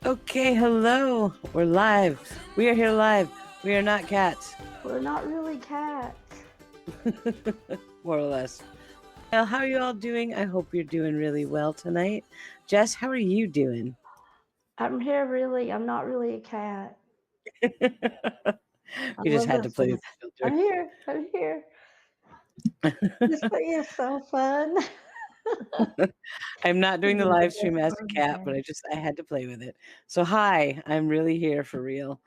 Okay, hello. We're live. We are here live. We are not cats. We're not really cats. More or less. Well, how are you all doing? I hope you're doing really well tonight. Jess, how are you doing? I'm here really. I'm not really a cat. I We just love had to this play one. with the I'm filter. here. I'm here. This thing is so fun. I'm not This doing is the the live best stream as part a of the cat, but day. I had to play with it. So hi, I'm really here for real.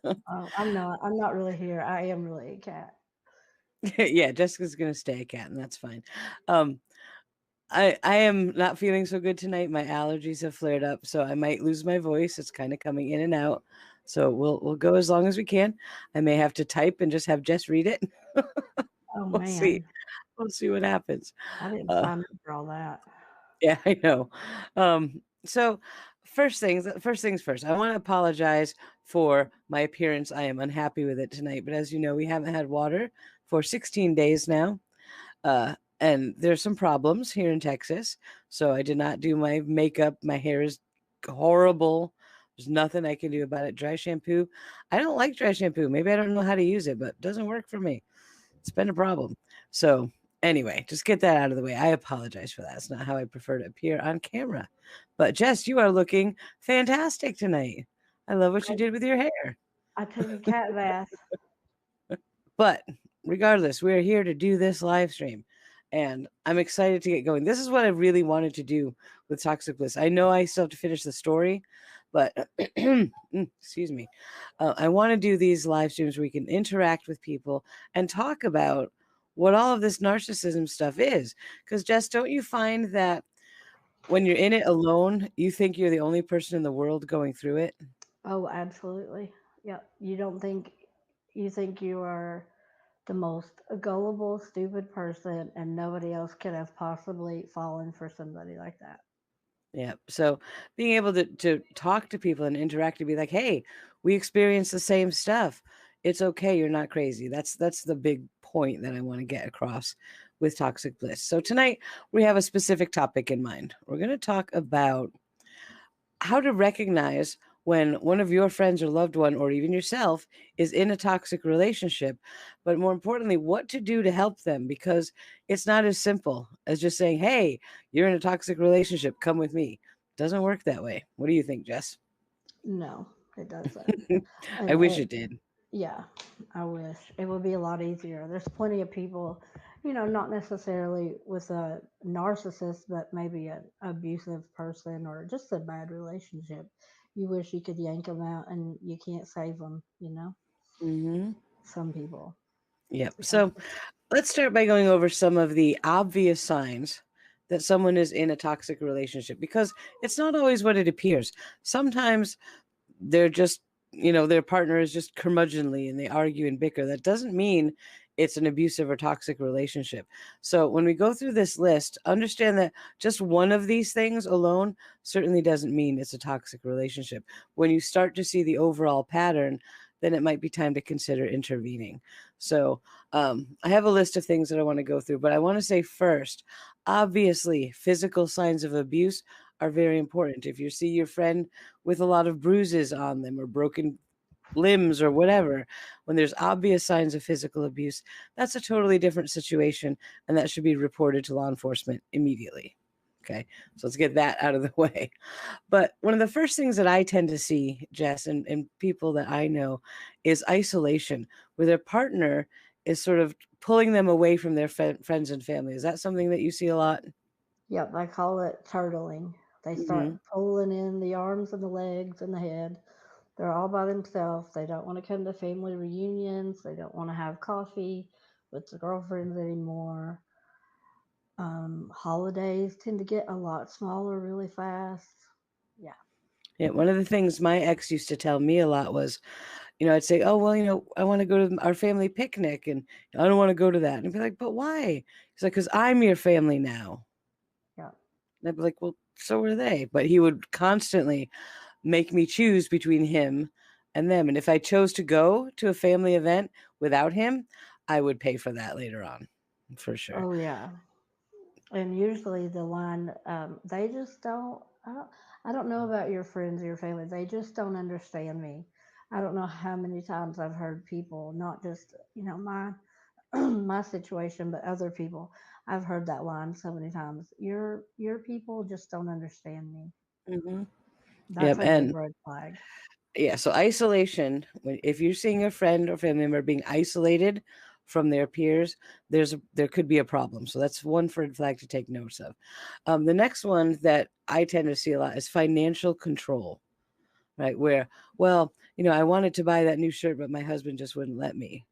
Oh, I'm not. I'm not really here. I am really a cat. Yeah, Jessica's gonna stay a cat, and that's fine. Um, I am not feeling so good tonight. My allergies have flared up, so I might lose my voice. It's kind of coming in and out. So we'll go as long as we can. I may have to type and just have Jess read it. Oh We'll see. man, We'll see what happens. I didn't Uh, sign up for all that. yeah, I know. So first things first. I want to apologize for my appearance. I am unhappy with it tonight, but as you know, we haven't had water for 16 days now. And there's some problems here in Texas. So I did not do my makeup. My hair is horrible. There's nothing I can do about it. Dry shampoo. I don't like dry shampoo. Maybe I don't know how to use it, but it doesn't work for me. It's been a problem. So anyway, just get that out of the way. I apologize for that. It's not how I prefer to appear on camera. But Jess, you are looking fantastic tonight. I love what you I, did with your hair. I took a cat bath. But regardless, we're here to do this live stream. And I'm excited to get going. This is what I really wanted to do with Toxic Bliss. I know I still have to finish the story, but excuse me. I want to do these live streams where we can interact with people and talk about what all of this narcissism stuff is. Because, Jess, don't you find that when you're in it alone, you think you're the only person in the world going through it? Oh, absolutely. Yep. You think you are the most gullible, stupid person, and nobody else could have possibly fallen for somebody like that. Yeah. So being able to talk to people and interact and be like, hey, we experience the same stuff. It's okay. You're not crazy. That's the big point that I want to get across with Toxic Bliss. So tonight we have a specific topic in mind. We're going to talk about how to recognize when one of your friends or loved one or even yourself is in a toxic relationship, but more importantly, what to do to help them, because it's not as simple as just saying, hey, you're in a toxic relationship, come with me. It doesn't work that way. What do you think, Jess? No, it doesn't. I And wish it, it did. yeah, I wish it would be a lot easier. There's plenty of people, not necessarily with a narcissist, but maybe an abusive person or just a bad relationship. You wish you could yank them out and you can't save them. Hmm. Some people. Yep. Yeah. So let's start by going over some of the obvious signs that someone is in a toxic relationship, because it's not always what it appears. Sometimes they're just, their partner is just curmudgeonly and they argue and bicker. That doesn't mean it's an abusive or toxic relationship. So when we go through this list, understand that just one of these things alone certainly doesn't mean it's a toxic relationship. When you start to see the overall pattern, then it might be time to consider intervening. So I have a list of things that I want to go through, but I want to say first, obviously, physical signs of abuse are very important. If you see your friend with a lot of bruises on them or broken limbs or whatever, when there's obvious signs of physical abuse, that's a totally different situation, and that should be reported to law enforcement immediately. Okay, so let's get that out of the way. But one of the first things that I tend to see, Jess, and people that I know, is isolation, where their partner is sort of pulling them away from their friends and family. Is that something that you see a lot? Yep, I call it turtling. They start Hmm. pulling in the arms and the legs and the head. They're all by themselves. They don't want to come to family reunions. They don't want to have coffee with the girlfriends anymore. Holidays tend to get a lot smaller really fast. Yeah. Yeah, one of the things my ex used to tell me a lot was, I'd say, "Oh, well, I want to go to our family picnic, and I don't want to go to that." And he'd be like, "But why?" He's like, "Because I'm your family now." Yeah. And I'd be like, "Well, so are they." But he would constantly make me choose between him and them. And if I chose to go to a family event without him, I would pay for that later on, for sure. Oh yeah. And usually the line, they just don't. I don't know about your friends or your family. They just don't understand me. I don't know how many times I've heard people, not just, my my situation, but other people. I've heard that line so many times. Your people just don't understand me. Hmm. That's Yep. a big And red flag. yeah, so isolation, if you're seeing a friend or family member being isolated from their peers, there could be a problem. So that's one red flag to take notice of. The next one that I tend to see a lot is financial control, right? Where, well, I wanted to buy that new shirt, but my husband just wouldn't let me.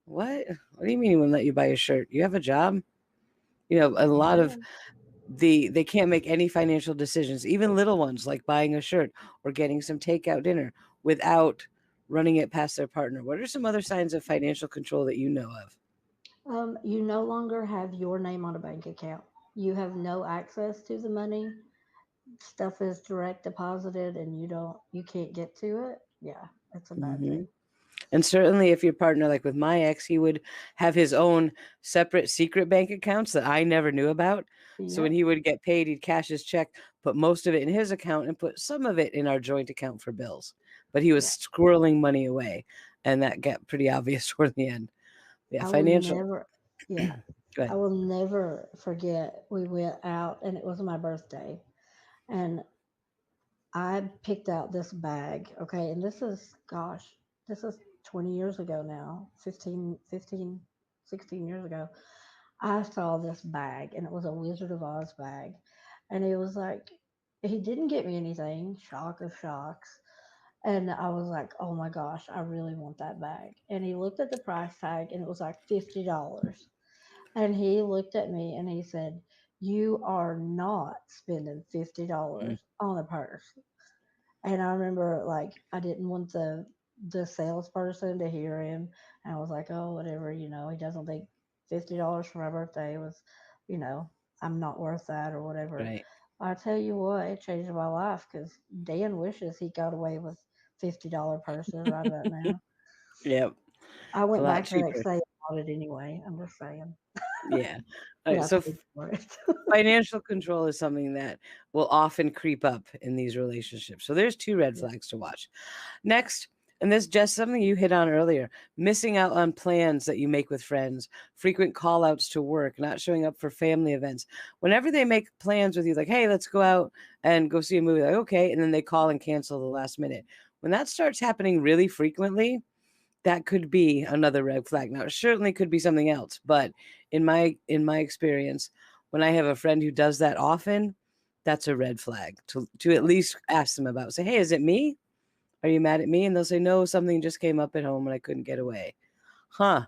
What? What do you mean he wouldn't let you buy a shirt? You have a job? A lot of Yeah. they can't make any financial decisions, even little ones like buying a shirt or getting some takeout dinner without running it past their partner. What are some other signs of financial control that you know of? You no longer have your name on a bank account. You have no access to the money. Stuff is direct deposited and you can't get to it. Yeah, it's a bad Hmm. thing. And certainly, if your partner, like with my ex, he would have his own separate secret bank accounts that I never knew about. So when Yep. he would get paid, he'd cash his check, put most of it in his account, and put some of it in our joint account for bills. But he was Yeah. squirreling money away, and that got pretty obvious toward the end. Yeah, I will financial. never, yeah, Go I ahead. will never forget. We went out and it was my birthday, and I picked out this bag. Okay. And gosh, this is 20 years ago now, 16 years ago. I saw this bag and it was a Wizard of Oz bag. And it was like, he didn't get me anything, shock of shocks. And I was like, oh my gosh, I really want that bag. And he looked at the price tag and it was like $50. And he looked at me and he said, you are not spending Mm, $50 on a purse. And I remember like I didn't want the salesperson to hear him. And I was like, oh, whatever, he doesn't think $50 for my birthday was, you know, I'm not worth that or whatever. right. I tell you what, it changed my life because Dan wishes he got away with $50 purses right about now. Yep. I It's a went lot back the cheaper. next day and bought it anyway. I'm just saying, Yeah. All but right. I So paid for it. financial control is something that will often creep up in these relationships. So there's two red Yeah. flags to watch. Next, and this just something you hit on earlier, missing out on plans that you make with friends, frequent call outs to work, not showing up for family events. Whenever they make plans with you, like, hey, let's go out and go see a movie, like, okay, and then they call and cancel the last minute. When that starts happening really frequently, that could be another red flag. Now, it certainly could be something else, but in my experience, when I have a friend who does that often, that's a red flag to at Yep. least ask them about. Say, hey, is it me? Are you mad at me? And they'll say, no, something just came up at home and I couldn't get away. Huh.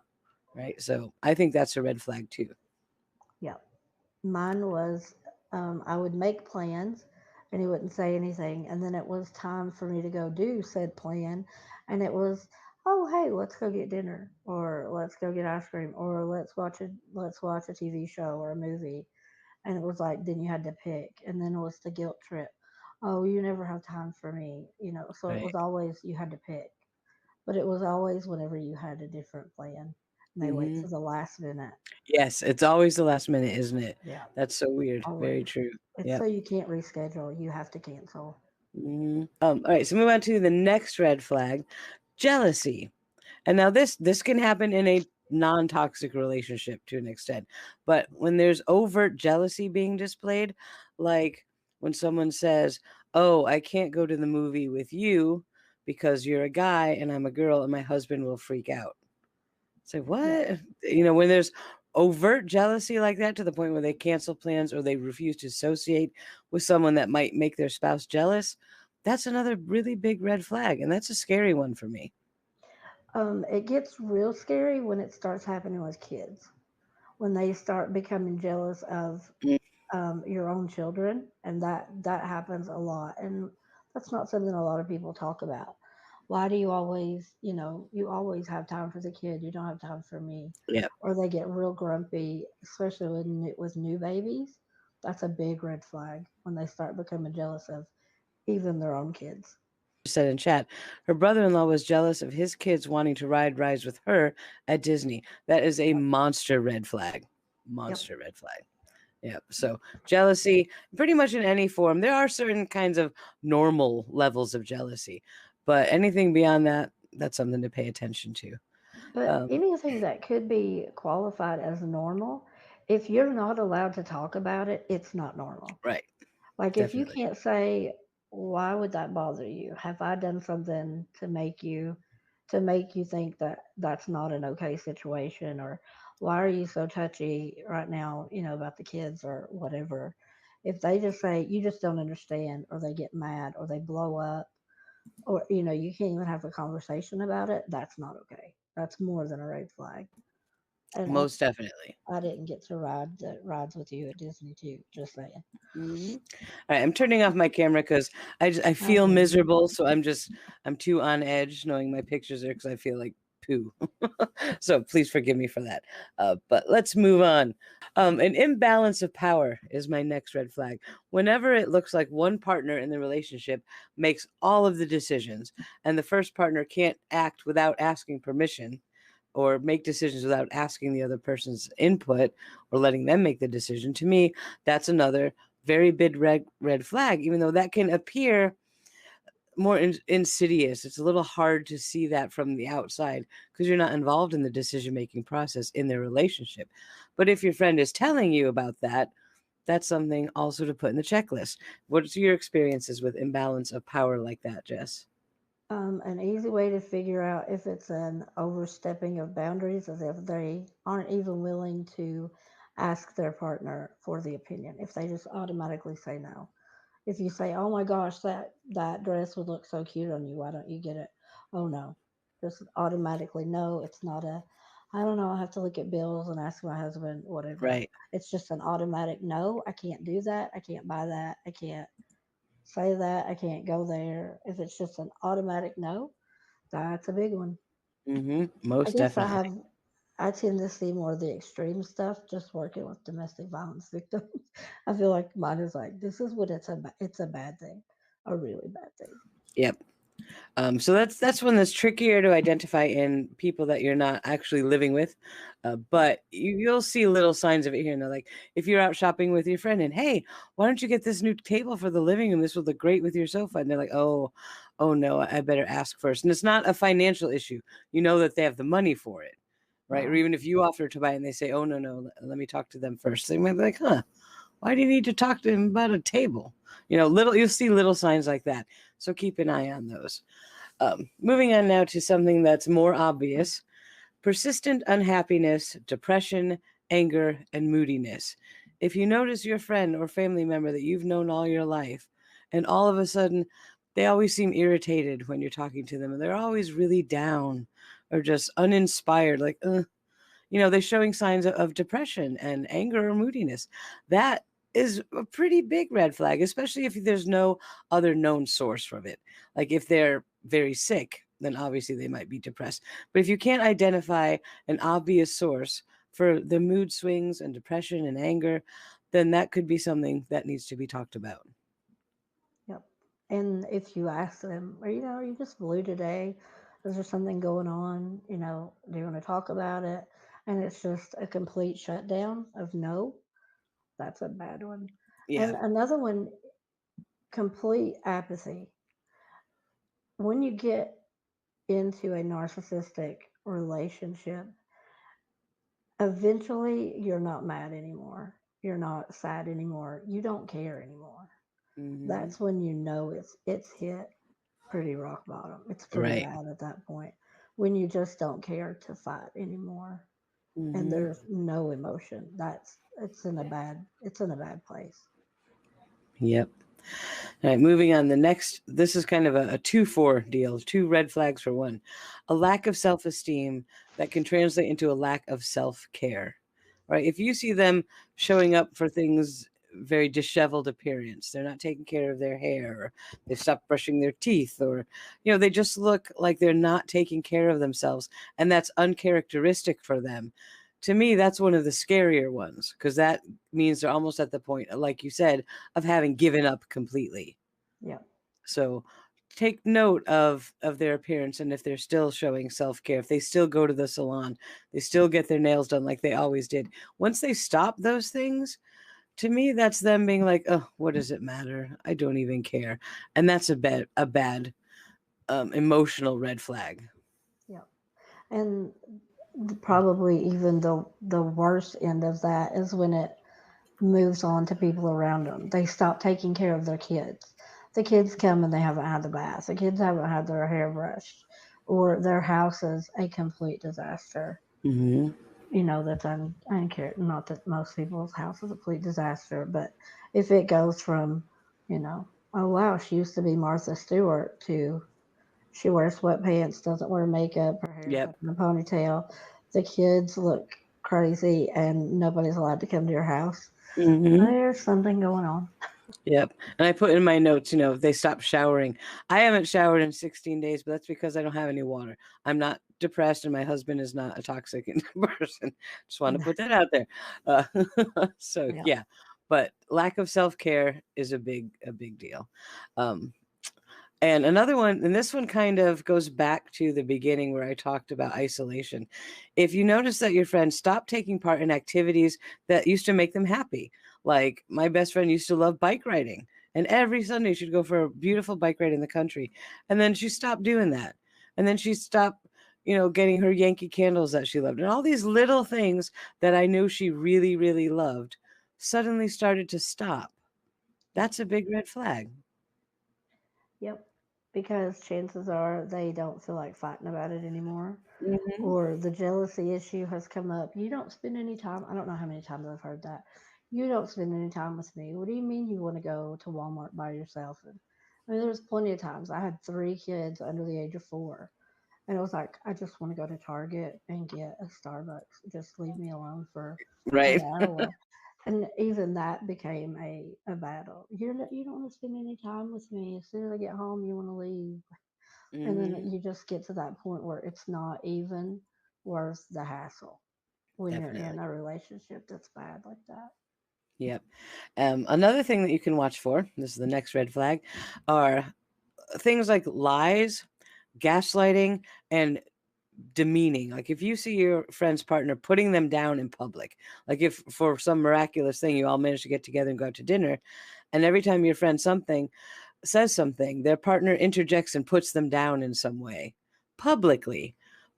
Right. So I think that's a red flag too. Yep. Mine was I would make plans and he wouldn't say anything. And then it was time for me to go do said plan. And it was, oh, hey, let's go get dinner or let's go get ice cream or let's watch a TV show or a movie. And it was like, then you had to pick. And then it was the guilt trip. Oh, you never have time for me. So it was Right. always, you had to pick. But it was always whenever you had a different plan. And they wait Hmm. to the last minute. Yes. It's always the last minute, isn't it? Yeah. That's so weird. Very Always. true. It's so Yep. you can't reschedule. You have to cancel. Mhm. All right. So move on to the next red flag, jealousy. And now this can happen in a non-toxic relationship to an extent. But when there's overt jealousy being displayed, like when someone says, "Oh, I can't go to the movie with you because you're a guy and I'm a girl and my husband will freak out." Say, Yeah. "What?" When there's overt jealousy like that to the point where they cancel plans or they refuse to associate with someone that might make their spouse jealous, that's another really big red flag, and that's a scary one for me. It gets real scary when it starts happening with kids. When they start becoming jealous of your own children, and that happens a lot. And that's not something a lot of people talk about. Why do you always, you always have time for the kid? You don't have time for me. Yeah. Or they get real grumpy, especially with new babies. That's a big red flag when they start becoming jealous of even their own kids. Said in chat, her brother-in-law was jealous of his kids wanting to ride rides with her at Disney. That is a Yep. monster red flag. Yep. Monster red flag. Yeah. So jealousy, pretty much in any form, there are certain kinds of normal levels of jealousy, but anything beyond that, that's something to pay attention to. But Um, anything that could be qualified as normal, if you're not allowed to talk about it, it's not normal. right. Like if you Definitely. can't say, why would that bother you? Have I done something to make you think that that's not an okay situation, or why are you so touchy right now, about the kids or whatever? If they just say you just don't understand, or they get mad, or they blow up, or you can't even have a conversation about it, that's not okay. That's more than a red flag. And Most definitely. I didn't get to ride the rides with you at Disney too. Just saying. Mhm. All right, I'm turning off my camera because I I feel hear you. miserable. So I'm too on edge knowing my pictures are because I feel like poo. So please forgive me for that. But let's move on. An imbalance of power is my next red flag. Whenever it looks like one partner in the relationship makes all of the decisions and the first partner can't act without asking permission or make decisions without asking the other person's input or letting them make the decision, to me, that's another very big red flag, even though that can appear more insidious. It's a little hard to see that from the outside because you're not involved in the decision making process in their relationship. But if your friend is telling you about that, that's something also to put in the checklist. What's your experiences with imbalance of power like that, Jess? An easy way to figure out if it's an overstepping of boundaries is if they aren't even willing to ask their partner for the opinion. If they just automatically say no. If you say, "Oh my gosh, that dress would look so cute on you. Why don't you get it?" Oh no, just automatically no. It's not a. I don't know. I have to look at bills and ask my husband. Whatever. Right. It's just an automatic no. I can't do that. I can't buy that. I can't say that. I can't go there. If it's just an automatic no, that's a big one. I Most guess definitely. I tend to see more of the extreme stuff just working with domestic violence victims. I feel like mine is like this is what it's a bad thing, a really bad thing. Yep. So that's one that's trickier to identify in people that you're not actually living with, but you'll see little signs of it here and there. Like if you're out shopping with your friend and hey, why don't you get this new table for the living room? This will look great with your sofa. And they're like, oh no, I better ask first. And it's not a financial issue. You know that they have the money for it, right? Or Right. even if you offer to buy and they say, oh no, let me talk to them first. They might be like, huh, why do you need to talk to him about a table? You'll see little signs like that. So keep an eye on those. Moving on now to something that's more obvious: persistent unhappiness, depression, anger, and moodiness. If you notice your friend or family member that you've known all your life, and all of a sudden they always seem irritated when you're talking to them, and they're always really down or just uninspired, like, they're showing signs of depression and anger or moodiness. That is a pretty big red flag, especially if there's no other known source from it. Like if they're very sick, then obviously they might be depressed. But if you can't identify an obvious source for the mood swings and depression and anger, then that could be something that needs to be talked about. Yep. And if you ask them, or are you just blue today? Is there something going on? Do you want to talk about it? And it's just a complete shutdown of no. That's a bad one. Yeah. And another one, complete apathy. When you get into a narcissistic relationship, eventually you're not mad anymore. You're not sad anymore. You don't care anymore. Hmm. That's when it's hit pretty rock bottom. It's pretty Right. bad at that point. When you just don't care to fight anymore and Hmm. there's no emotion. It's in a bad place. Yep. All right, moving on. The next, this is kind of a 2-4 deal, two red flags for one. A lack of self esteem that can translate into a lack of self care, right? If you see them showing up for things very disheveled appearance, they're not taking care of their hair, or they've stopped brushing their teeth, or, they just look like they're not taking care of themselves, and that's uncharacteristic for them. To me, that's one of the scarier ones because that means they're almost at the point, like you said, of having given up completely. Yeah. So take note of their appearance, and if they're still showing self-care, if they still go to the salon, they still get their nails done like they always did. Once they stop those things, To me, that's them being like, oh, what does it matter? I don't even care. And that's a bad emotional red flag. Yeah. And probably even the worst end of that is when it moves on to people around them. They stop taking care of their kids. The kids come and they haven't had the bath. The kids haven't had their hair brushed, or their house is a complete disaster. Mm-hmm. That's uncare. Not that most people's house is a complete disaster, but if it goes from, oh wow, she used to be Martha Stewart to she wears sweatpants, doesn't wear makeup, her hair's Yep. up in a ponytail, the kids look crazy, and nobody's allowed to come to your house. Mm-hmm. There's something going on. Yep. And I put in my notes, they stopped showering. I haven't showered in 16 days, but that's because I don't have any water. I'm not depressed, and my husband is not a toxic person. Just want to put that out there. Uh, so Yeah. yeah, but lack of self-care is a big deal. Um, and another one, and this one kind of goes back to the beginning where I talked about isolation. If you notice that your friends stop taking part in activities that used to make them happy, like my best friend used to love bike riding, and every Sunday she'd go for a beautiful bike ride in the country. And then she stopped doing that. And then she stopped, getting her Yankee candles that she loved. And all these little things that I knew she really, really loved suddenly started to stop. That's a big red flag. Yep. Because chances are they don't feel like fighting about it anymore. Hmm. Or the jealousy issue has come up. You don't spend any time. I don't know how many times I've heard that. You don't spend any time with me. What do you mean you want to go to Walmart by yourself? And I mean, there's plenty of times. I had 3 kids under the age of 4. And it was like, I just want to go to Target and get a Starbucks. Just leave me alone for an Right. hour. And even that became a battle. You don't want to spend any time with me. As soon as I get home, you want to leave. And then Hmm. you just get to that point where it's not even worth the hassle when you're in Definitely. a relationship that's bad like that. Yep. Another thing that you can watch for, this is the next red flag, are things like lies, gaslighting, and demeaning. Like if you see your friend's partner putting them down in public, like if for some miraculous thing you all manage to get together and go out to dinner, and every time your friend says something, their partner interjects and puts them down in some way publicly.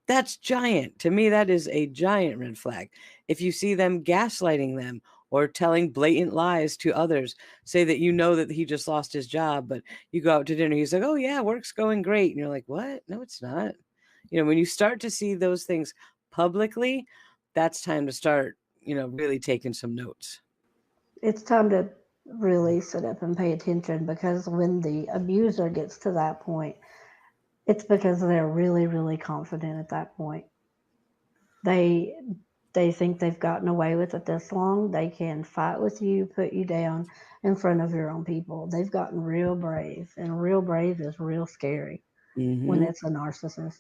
That's giant. To me, that is a giant red flag. If you see them gaslighting them or telling blatant lies to others, say that that he just lost his job, but you go out to dinner, he's like, oh, yeah, work's going great. And you're like, what? No, it's not. When you start to see those things publicly, that's time to start, really taking some notes. It's time to really sit up and pay attention, because when the abuser gets to that point, it's because they're really, really confident at that point. They they think they've gotten away with it this long. They can fight with you, put you down in front of your own people. They've gotten real brave, and real brave is real scary when Hmm. it's a narcissist.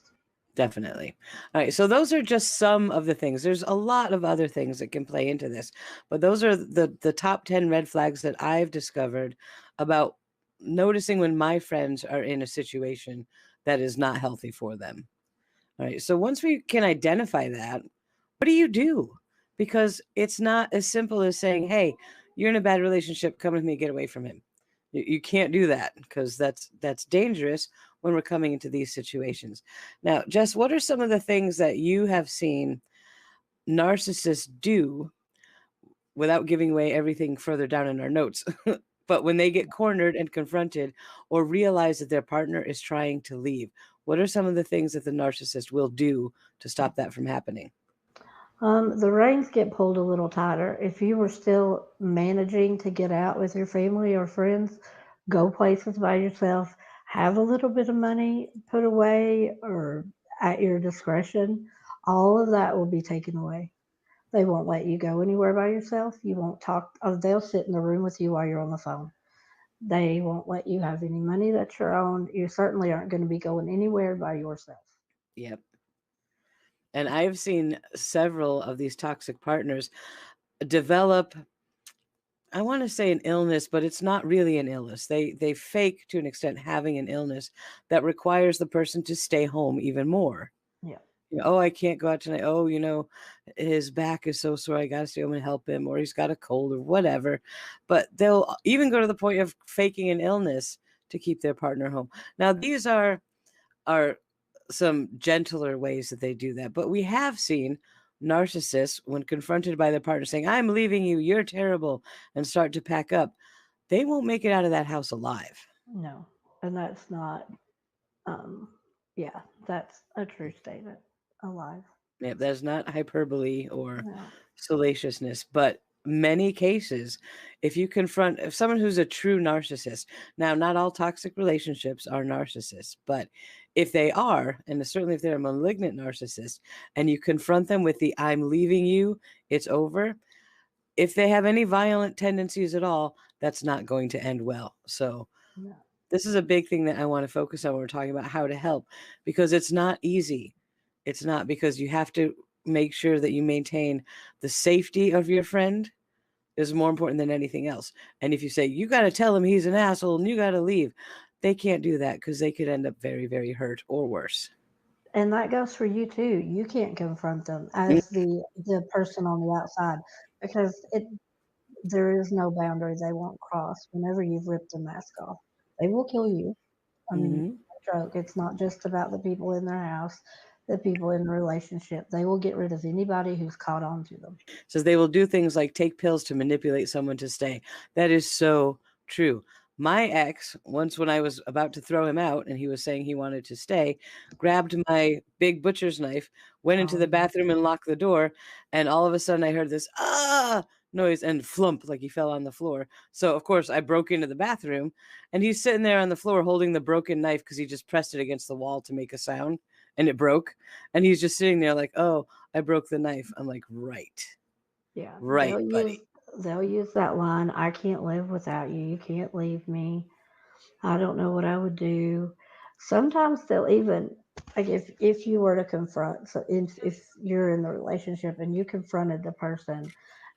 Definitely. All right. So those are just some of the things. There's a lot of other things that can play into this, but those are the top 10 red flags that I've discovered about noticing when my friends are in a situation that is not healthy for them. All right. So once we can identify that, what do you do? Because it's not as simple as saying, hey, you're in a bad relationship, come with me, get away from him. You can't do that because that's dangerous when we're coming into these situations. Now, Jess, what are some of the things that you have seen narcissists do without giving away everything further down in our notes? But when they get cornered and confronted or realize that their partner is trying to leave, what are some of the things that the narcissist will do to stop that from happening? The reins get pulled a little tighter. If you were still managing to get out with your family or friends, go places by yourself, have a little bit of money put away or at your discretion, all of that will be taken away. They won't let you go anywhere by yourself. You won't talk. Oh, they'll sit in the room with you while you're on the phone. They won't let you have any money that's your own. You certainly aren't going to be going anywhere by yourself. Yep. And I've seen several of these toxic partners develop, I want to say, an illness, but it's not really an illness. They fake to an extent having an illness that requires the person to stay home even more. Yeah. Oh, I can't go out tonight. Oh, his back is so sore. I got to stay home and help him, or he's got a cold or whatever. But they'll even go to the point of faking an illness to keep their partner home. Now, these are some gentler ways that they do that. But we have seen narcissists, when confronted by their partner saying, I'm leaving you, you're terrible, and start to pack up, they won't make it out of that house alive. No, and that's not. Um, yeah, that's a true statement. Alive. Yep, that's not hyperbole or No. salaciousness, but many cases, if someone who's a true narcissist, now not all toxic relationships are narcissists, but if they are, and certainly if they're a malignant narcissist, and you confront them with the I'm leaving you, it's over. If they have any violent tendencies at all, that's not going to end well. So No. this is a big thing that I want to focus on when we're talking about how to help, because it's not easy. It's not, because you have to make sure that you maintain the safety of your friend is more important than anything else. And if you say, you got to tell him he's an asshole and you got to leave, they can't do that, because they could end up very, very hurt or worse. And that goes for you too. You can't confront them as the person on the outside because there is no boundary they won't cross whenever you've ripped the mask off. They will kill you. I mean, Mm-hmm. no joke. It's not just about the people in their house, the people in the relationship. They will get rid of anybody who's caught on to them. Says they will do things like take pills to manipulate someone to stay. That is so true. My ex, once when I was about to throw him out and he was saying he wanted to stay, grabbed my big butcher's knife, went into Oh, the yeah. bathroom and locked the door, and all of a sudden I heard this noise and flump, like he fell on the floor. So of course I broke into the bathroom, and he's sitting there on the floor holding the broken knife because he just pressed it against the wall to make a sound, and it broke. And he's just sitting there like, oh, I broke the knife. I'm like, right. Yeah, Right, buddy. they'll use that line, I can't live without you. You can't leave me. I don't know what I would do. Sometimes they'll even like if you were to confront, so if you're in the relationship and you confronted the person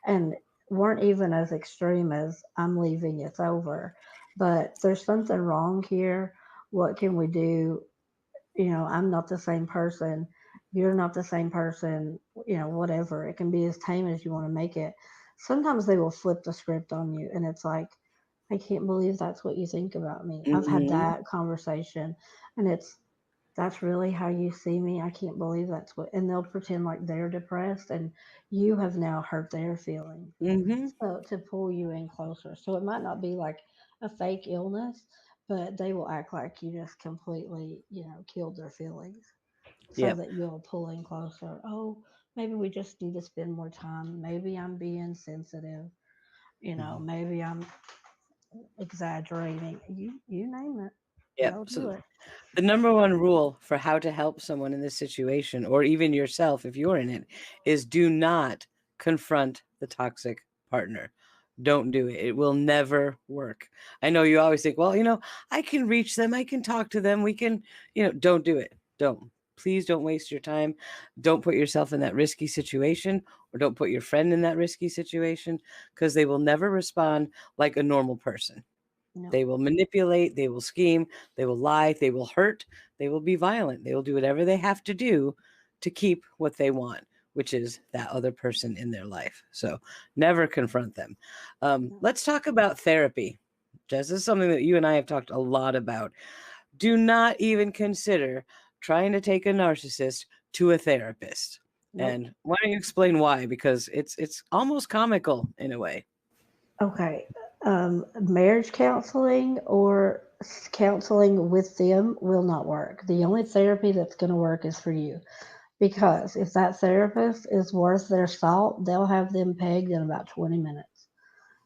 and weren't even as extreme as I'm leaving, it's over, but there's something wrong here. What can we do? I'm not the same person. You're not the same person, whatever. It can be as tame as you want to make it. Sometimes they will flip the script on you, and it's like, I can't believe that's what you think about me. I've had Mhm. that conversation, and that's really how you see me. I can't believe that's what, and they'll pretend like they're depressed, and you have now hurt their feelings. Mhm. So to pull you in closer. So it might not be like a fake illness, but they will act like you just completely, killed their feelings so Yep. that you'll pull in closer. Oh, maybe we just need to spend more time. Maybe I'm being sensitive. Mhm. Maybe I'm exaggerating. You name it. Yep. They'll do So it. the number one rule for how to help someone in this situation, or even yourself if you're in it, is do not confront the toxic partner. Don't do it. It will never work. I know you always think, well, I can reach them, I can talk to them, we can, don't do it. Don't. Please don't waste your time. Don't put yourself in that risky situation, or don't put your friend in that risky situation, because they will never respond like a normal person. No. They will manipulate, they will scheme, they will lie, they will hurt, they will be violent. They will do whatever they have to do to keep what they want, which is that other person in their life. So never confront them. No. Let's talk about therapy. Jess, this is something that you and I have talked a lot about. Do not even consider trying to take a narcissist to a therapist. Nope. And why don't you explain why? Because it's almost comical in a way. Okay. Marriage counseling or counseling with them will not work. The only therapy that's going to work is for you. Because if that therapist is worth their salt, they'll have them pegged in about 20 minutes.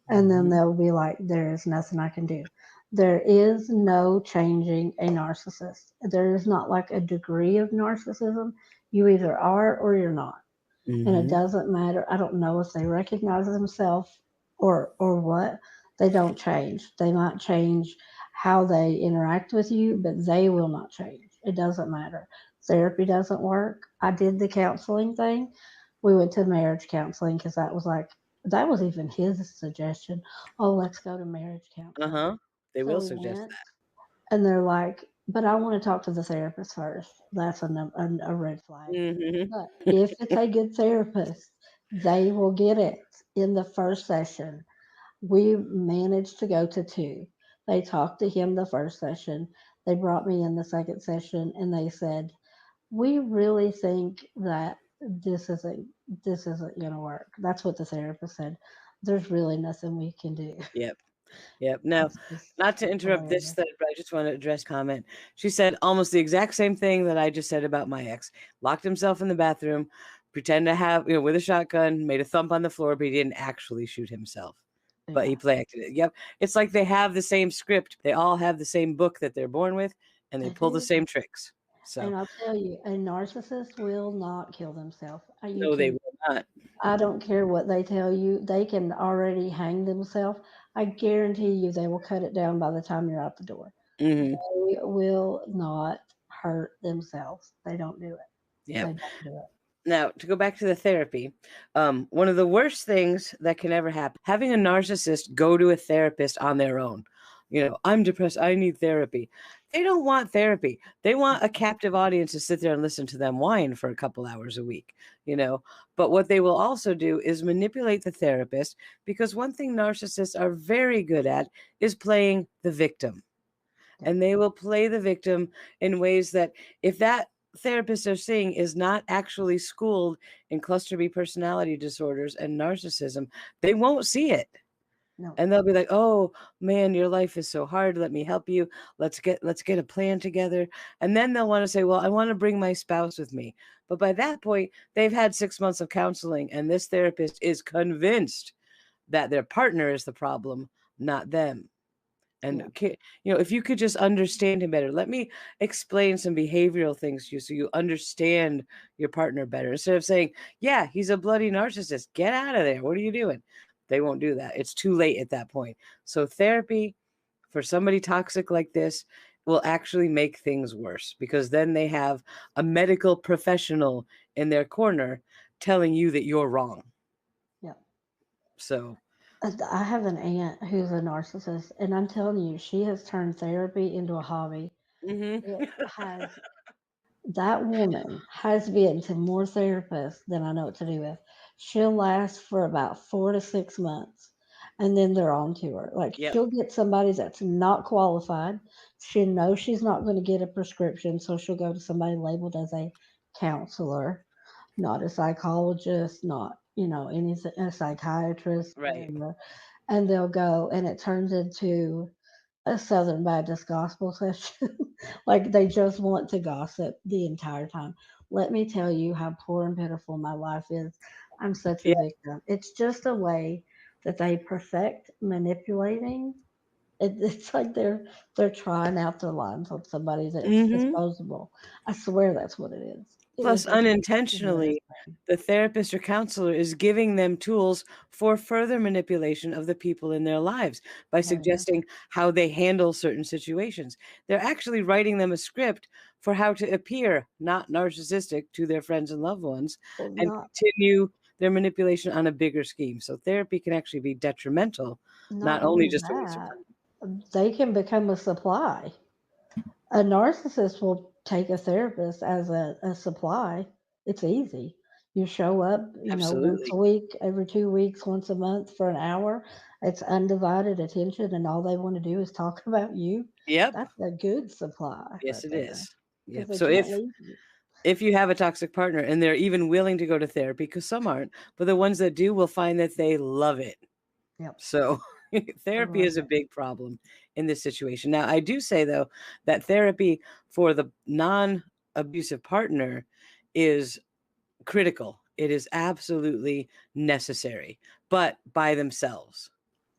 And then Hmm. they'll be like, there is nothing I can do. There is no changing a narcissist. There is not like a degree of narcissism. You either are or you're not, and it Hmm. doesn't matter. I don't know if they recognize themselves or what. They don't change. They might change how they interact with you, but they will not change. It doesn't matter. Therapy doesn't work. I did the counseling thing. We went to marriage counseling because that was even his suggestion. Oh, let's go to marriage counseling. Uh-huh. They So will we suggest went, that. and they're like, But I want to talk to the therapist first. That's a red flag. Hmm. But if it's a good therapist, they will get it in the first session. We managed to go to two. They talked to him the first session. They brought me in the second session and they said, "We really think that this isn't going to work." That's what the therapist said. There's really nothing we can do. Yep. Yep. Now, That's just not to interrupt this hilarious. thread, but I just want to address comment. She said almost the exact same thing that I just said about my ex. Locked himself in the bathroom, pretend to have, with a shotgun, made a thump on the floor, but he didn't actually shoot himself. But Yeah. he play acted it. Yep. It's like they have the same script. They all have the same book that they're born with, and they They pull the do. same tricks. So And I'll tell you, a narcissist will not kill themselves. You no, they can, will not. I don't care what they tell you, they can already hang themselves. I guarantee you they will cut it down by the time you're out the door. Hmm. They will not hurt themselves. They don't do it. Yep. They don't do it. Now, to go back to the therapy, one of the worst things that can ever happen, having a narcissist go to a therapist on their own. I'm depressed. I need therapy. They don't want therapy. They want a captive audience to sit there and listen to them whine for a couple hours a week, you know. But what they will also do is manipulate the therapist because one thing narcissists are very good at is playing the victim, Yeah. and they will play the victim in ways that if that therapist they're seeing is not actually schooled in cluster B personality disorders and narcissism, they won't see it. No, And they'll be like, "Oh man, your life is so hard. Let me help you. Let's get a plan together." And then they'll want to say, "Well, I want to bring my spouse with me." But by that point, they've had 6 months of counseling, and this therapist is convinced that their partner is the problem, not them. yeah, And if you could just understand him better, let me explain some behavioral things to you so you understand your partner better. Instead of saying, "Yeah, he's a bloody narcissist. Get out of there. What are you doing?" They won't do that. It's too late at that point. So therapy for somebody toxic like this will actually make things worse because then they have a medical professional in their corner telling you that you're wrong. yeah. So, I have an aunt who's a narcissist, and I'm telling you, she has turned therapy into a hobby. mhm. It has That woman has been to more therapists than I know what to do with. She'll last for about 4 to 6 months and then they're on to her. Like Yep. she'll get somebody that's not qualified. She knows she's not going to get a prescription, so she'll go to somebody labeled as a counselor, not a psychologist, not, a psychiatrist, Right. whatever. And they'll go and it turns into a Southern Baptist gospel session. Like they just want to gossip the entire time. Let me tell you how poor and pitiful my life is. I'm such a Yeah. victim. It's just a way that they perfect manipulating. It's like they're trying out their lines on somebody that's Mhm. disposable. I swear that's what it is. Plus, It's embarrassing. unintentionally, the therapist or counselor is giving them tools for further manipulation of the people in their lives by They are. suggesting how they handle certain situations. They're actually writing them a script for how to appear not narcissistic to their friends and loved ones Well, and continue their manipulation on a bigger scheme. So, therapy can actually be detrimental, not not only only just a waste of that, time. they can become a supply. A narcissist will take a therapist as a supply. It's easy. You show up, once a Absolutely. week, every 2 weeks, once a month for an hour. It's undivided attention, and all they want to do is talk about you. Yep. That's a good supply right Yes, it there is. because Yep. they So, can't if leave you. you have a toxic partner and they're even willing to go to therapy, because some aren't, but the ones that do will find that they love it. Yep. So I therapy love is a it. big problem in this situation. Now, I do say though that therapy for the non-abusive partner is critical. It is absolutely necessary, but by themselves.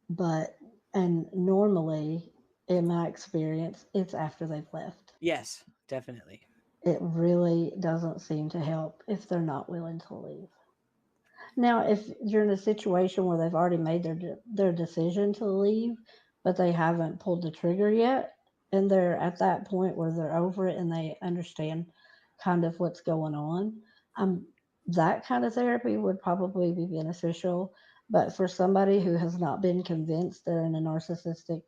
But, and normally, in my experience, it's after they've left. Yes, definitely. It really doesn't seem to help if they're not willing to leave. Now, if you're in a situation where they've already made their decision to leave, but they haven't pulled the trigger yet, and they're at that point where they're over it and they understand kind of what's going on, um, that kind of therapy would probably be beneficial. But for somebody who has not been convinced they're in a narcissistic,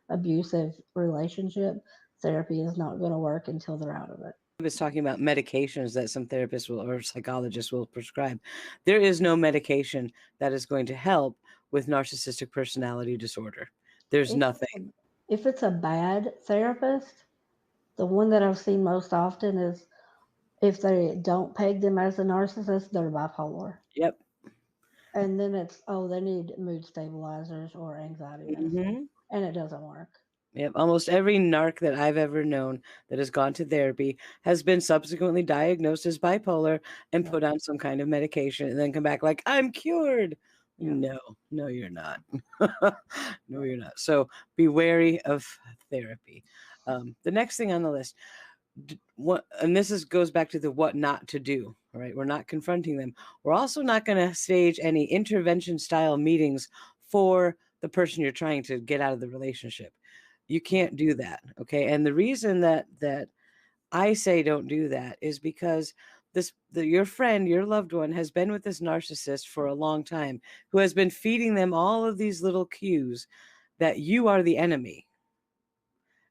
abusive relationship, therapy is not going to work until they're out of it. I was talking about medications that some therapists will or psychologists will prescribe. There is no medication that is going to help with narcissistic personality disorder. There's If nothing. it's a, if it's a bad therapist, the one that I've seen most often is if they don't peg them as a narcissist, they're bipolar. Yep. And then it's, oh, they need mood stabilizers or anxiety medicine. Hmm. And it doesn't work. Yep. Almost every narc that I've ever known that has gone to therapy has been subsequently diagnosed as bipolar and Yep. put on some kind of medication and then come back like, I'm cured. Yep. No, you're not. No, you're not. So be wary of therapy. The next thing on the list, what, and this is goes back to the what not to do. All right, we're not confronting them. We're also not going to stage any intervention style meetings for the person you're trying to get out of the relationship. You can't do that. Okay, and the reason that I say don't do that is because your friend, your loved one, has been with this narcissist for a long time, who has been feeding them all of these little cues that you are the enemy,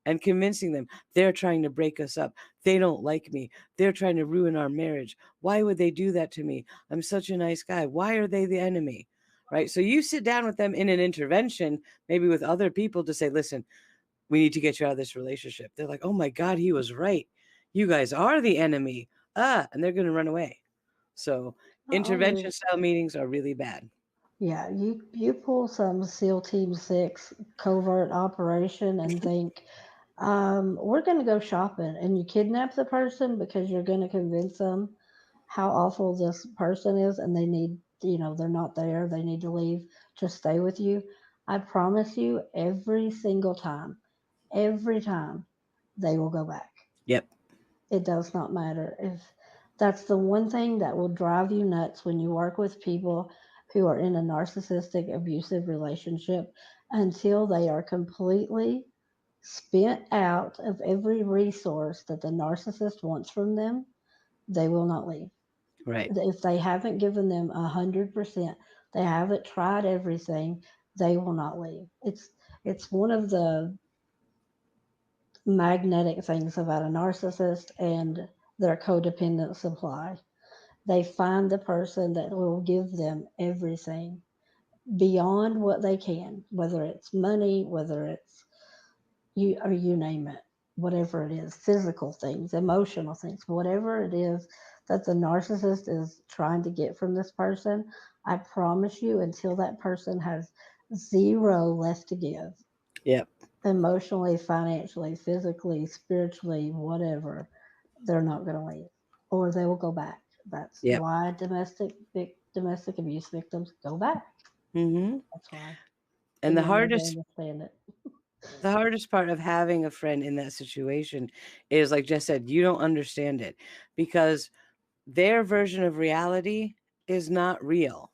and convincing them they're trying to break us up. They don't like me. They're trying to ruin our marriage. Why would they do that to me? I'm such a nice guy. Why are they the enemy? Right? So you sit down with them in an intervention, maybe with other people, to say, listen, we need to get you out of this relationship. They're like, oh my God, he was right. You guys are the enemy. And they're going to run away. So Not intervention only, style meetings are really bad. yeah, you pull some SEAL Team 6 covert operation and think, we're going to go shopping, and you kidnap the person because you're going to convince them how awful this person is and they need, they're not there, they need to leave to stay with you. I promise you, every time they will go back. Yep. It does not matter. If that's the one thing that will drive you nuts when you work with people who are in a narcissistic abusive relationship, until they are completely spent out of every resource that the narcissist wants from them, they will not leave. Right. If they haven't given them 100%, they haven't tried everything, they will not leave. It's one of the magnetic things about a narcissist and their codependent supply. They find the person that will give them everything beyond what they can, whether it's money, whether it's you name it, whatever it is, physical things, emotional things, whatever it is that the narcissist is trying to get from this person. I promise you, until that person has zero left to give, Yep. emotionally, financially, physically, spiritually, whatever, they're not going to leave, or they will go back. That's Yep. why domestic abuse victims go back. Mm-hmm. That's why And they will never understand it. the hardest part of having a friend in that situation is, like Jess said, you don't understand it because their version of reality is not real.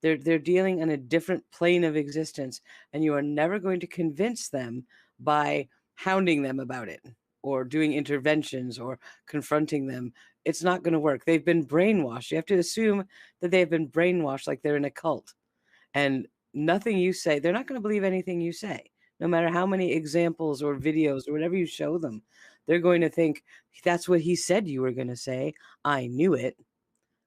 They're dealing in a different plane of existence, and you are never going to convince them by hounding them about it or doing interventions or confronting them. It's not going to work. They've been brainwashed. You have to assume that they've been brainwashed like they're in a cult. And nothing you say, they're not going to believe anything you say. No matter how many examples or videos or whatever you show them, they're going to think, that's what he said you were going to say. I knew it.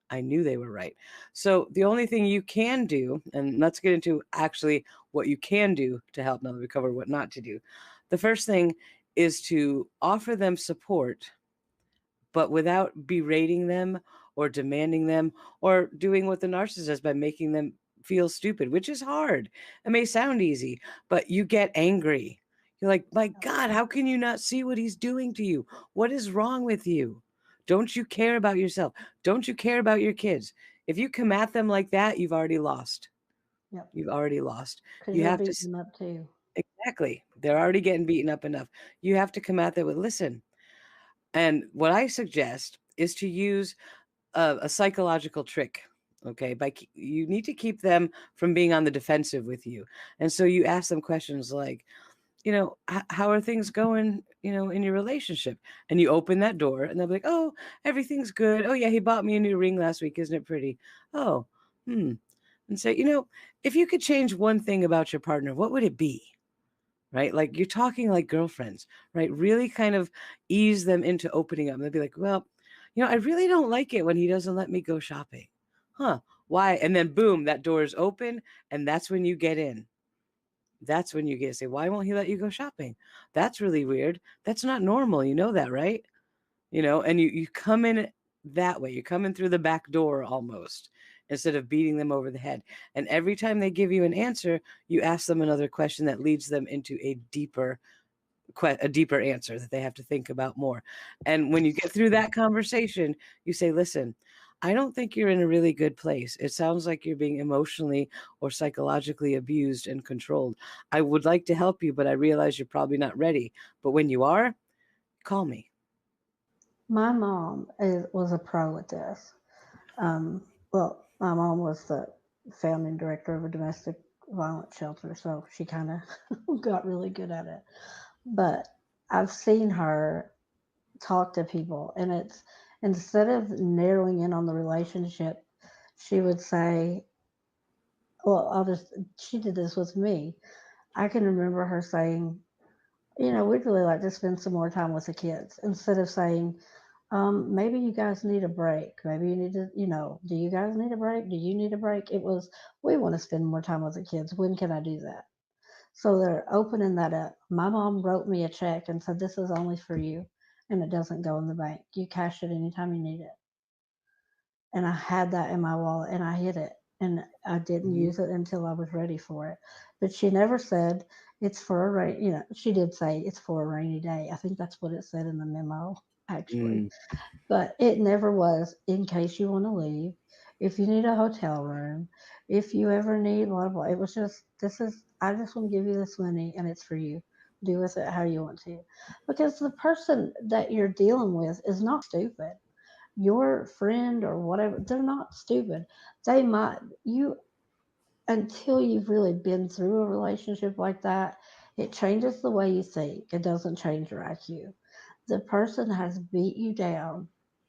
I knew they were right. So the only thing you can do, and let's get into actually what you can do to help now that we covered what not to do. The first thing is to offer them support, but without berating them or demanding them or doing what the narcissist does by making them feel stupid, which is hard. It may sound easy, but you get angry. You're like, my God, how can you not see what he's doing to you? What is wrong with you? Don't you care about yourself? Don't you care about your kids? If you come at them like that, you've already lost. Yep, You've already lost. because You you're have to, beating them up too. exactly. They're already getting beaten up enough. You have to come at them with, listen. And what I suggest is to use a psychological trick. Okay, you need to keep them from being on the defensive with you, and so you ask them questions like, how are things going, in your relationship? And you open that door, and they'll be like, oh, everything's good. Oh yeah, he bought me a new ring last week. Isn't it pretty? Oh, and say, if you could change one thing about your partner, what would it be? right? Like you're talking like girlfriends, right? Really kind of ease them into opening up. They'll be like, well, I really don't like it when he doesn't let me go shopping. Huh? Why? And then boom, that door is open, and that's when you get in. That's when you get to say, why won't he let you go shopping? That's really weird. That's not normal. You know that, right? And you come in that way. You come in through the back door almost, instead of beating them over the head. And every time they give you an answer, you ask them another question that leads them into a deeper answer that they have to think about more. And when you get through that conversation, you say, listen, I don't think you're in a really good place. It sounds like you're being emotionally or psychologically abused and controlled. I would like to help you, but I realize you're probably not ready. But when you are, call me. My mom was a pro at this. Well, my mom was the founding director of a domestic violence shelter, so she kind of got really good at it. But I've seen her talk to people, and it's instead of narrowing in on the relationship, she would say, well, she did this with me. I can remember her saying, we'd really like to spend some more time with the kids, instead of saying, maybe you guys need a break. Maybe you need to, do you guys need a break? Do you need a break? It was, we want to spend more time with the kids. When can I do that? So they're opening that up. My mom wrote me a check and said, this is only for you, and it doesn't go in the bank. You cash it anytime you need it. And I had that in my wallet, and I hid it. And I didn't Mhm. use it until I was ready for it. But she never said it's for a rain. She did say it's for a rainy day. I think that's what it said in the memo, actually. Mm. But it never was in case you want to leave, if you need a hotel room, if you ever need blah blah. It was just, I just want to give you this money, and it's for you. Do with it how you want to. Because the person that you're dealing with is not stupid. Your friend or whatever, they're not stupid. They might, until you've really been through a relationship like that, it changes the way you think. It doesn't change your IQ. The person has beat you down.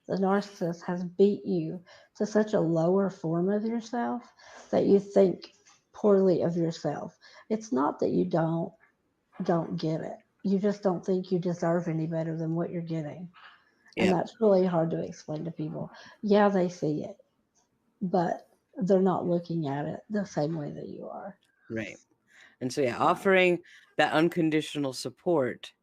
The narcissist has beat you to such a lower form of yourself that you think poorly of yourself. It's not that you don't get it. You just don't think you deserve any better than what you're getting. And Yep. that's really hard to explain to people. Yeah, they see it, but they're not looking at it the same way that you are. Right. And so, yeah, So, offering that unconditional support,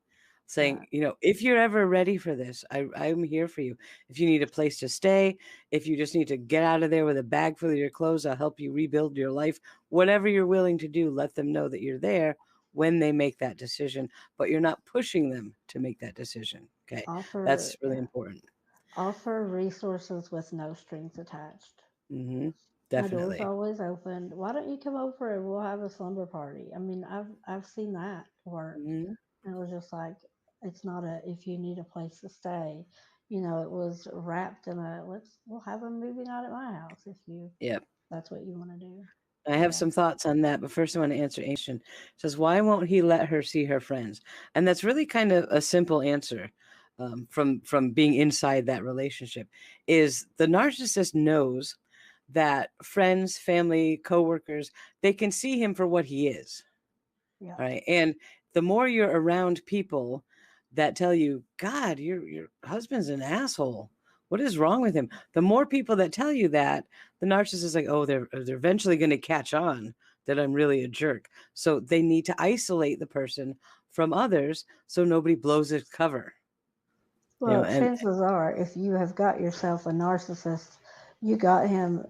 saying, right. if you're ever ready for this, I'm here for you. If you need a place to stay, if you just need to get out of there with a bag full of your clothes, I'll help you rebuild your life. Whatever you're willing to do, let them know that you're there when they make that decision, but you're not pushing them to make that decision. Okay. That's really Yeah, important. offer resources with no strings attached. Hmm. My door's Definitely. always open. Why don't you come over and we'll have a slumber party? I mean, I've seen that work. Hmm. And it was just like, it's not a if you need a place to stay. It was wrapped in a we'll have a movie night at my house if you Yep. that's what you want to do. I have Yeah. some thoughts on that, but first I want to answer Asian. It says, why won't he let her see her friends? And that's really kind of a simple answer, from being inside that relationship. Is the narcissist knows that friends, family, coworkers, they can see him for what he is. Yeah. All right. And the more you're around people that tell you, God, your husband's an asshole. What is wrong with him? The more people that tell you that, the narcissist is like, oh, they're eventually going to catch on that I'm really a jerk. So they need to isolate the person from others so nobody blows his cover. Well, And chances are, if you have got yourself a narcissist, you got him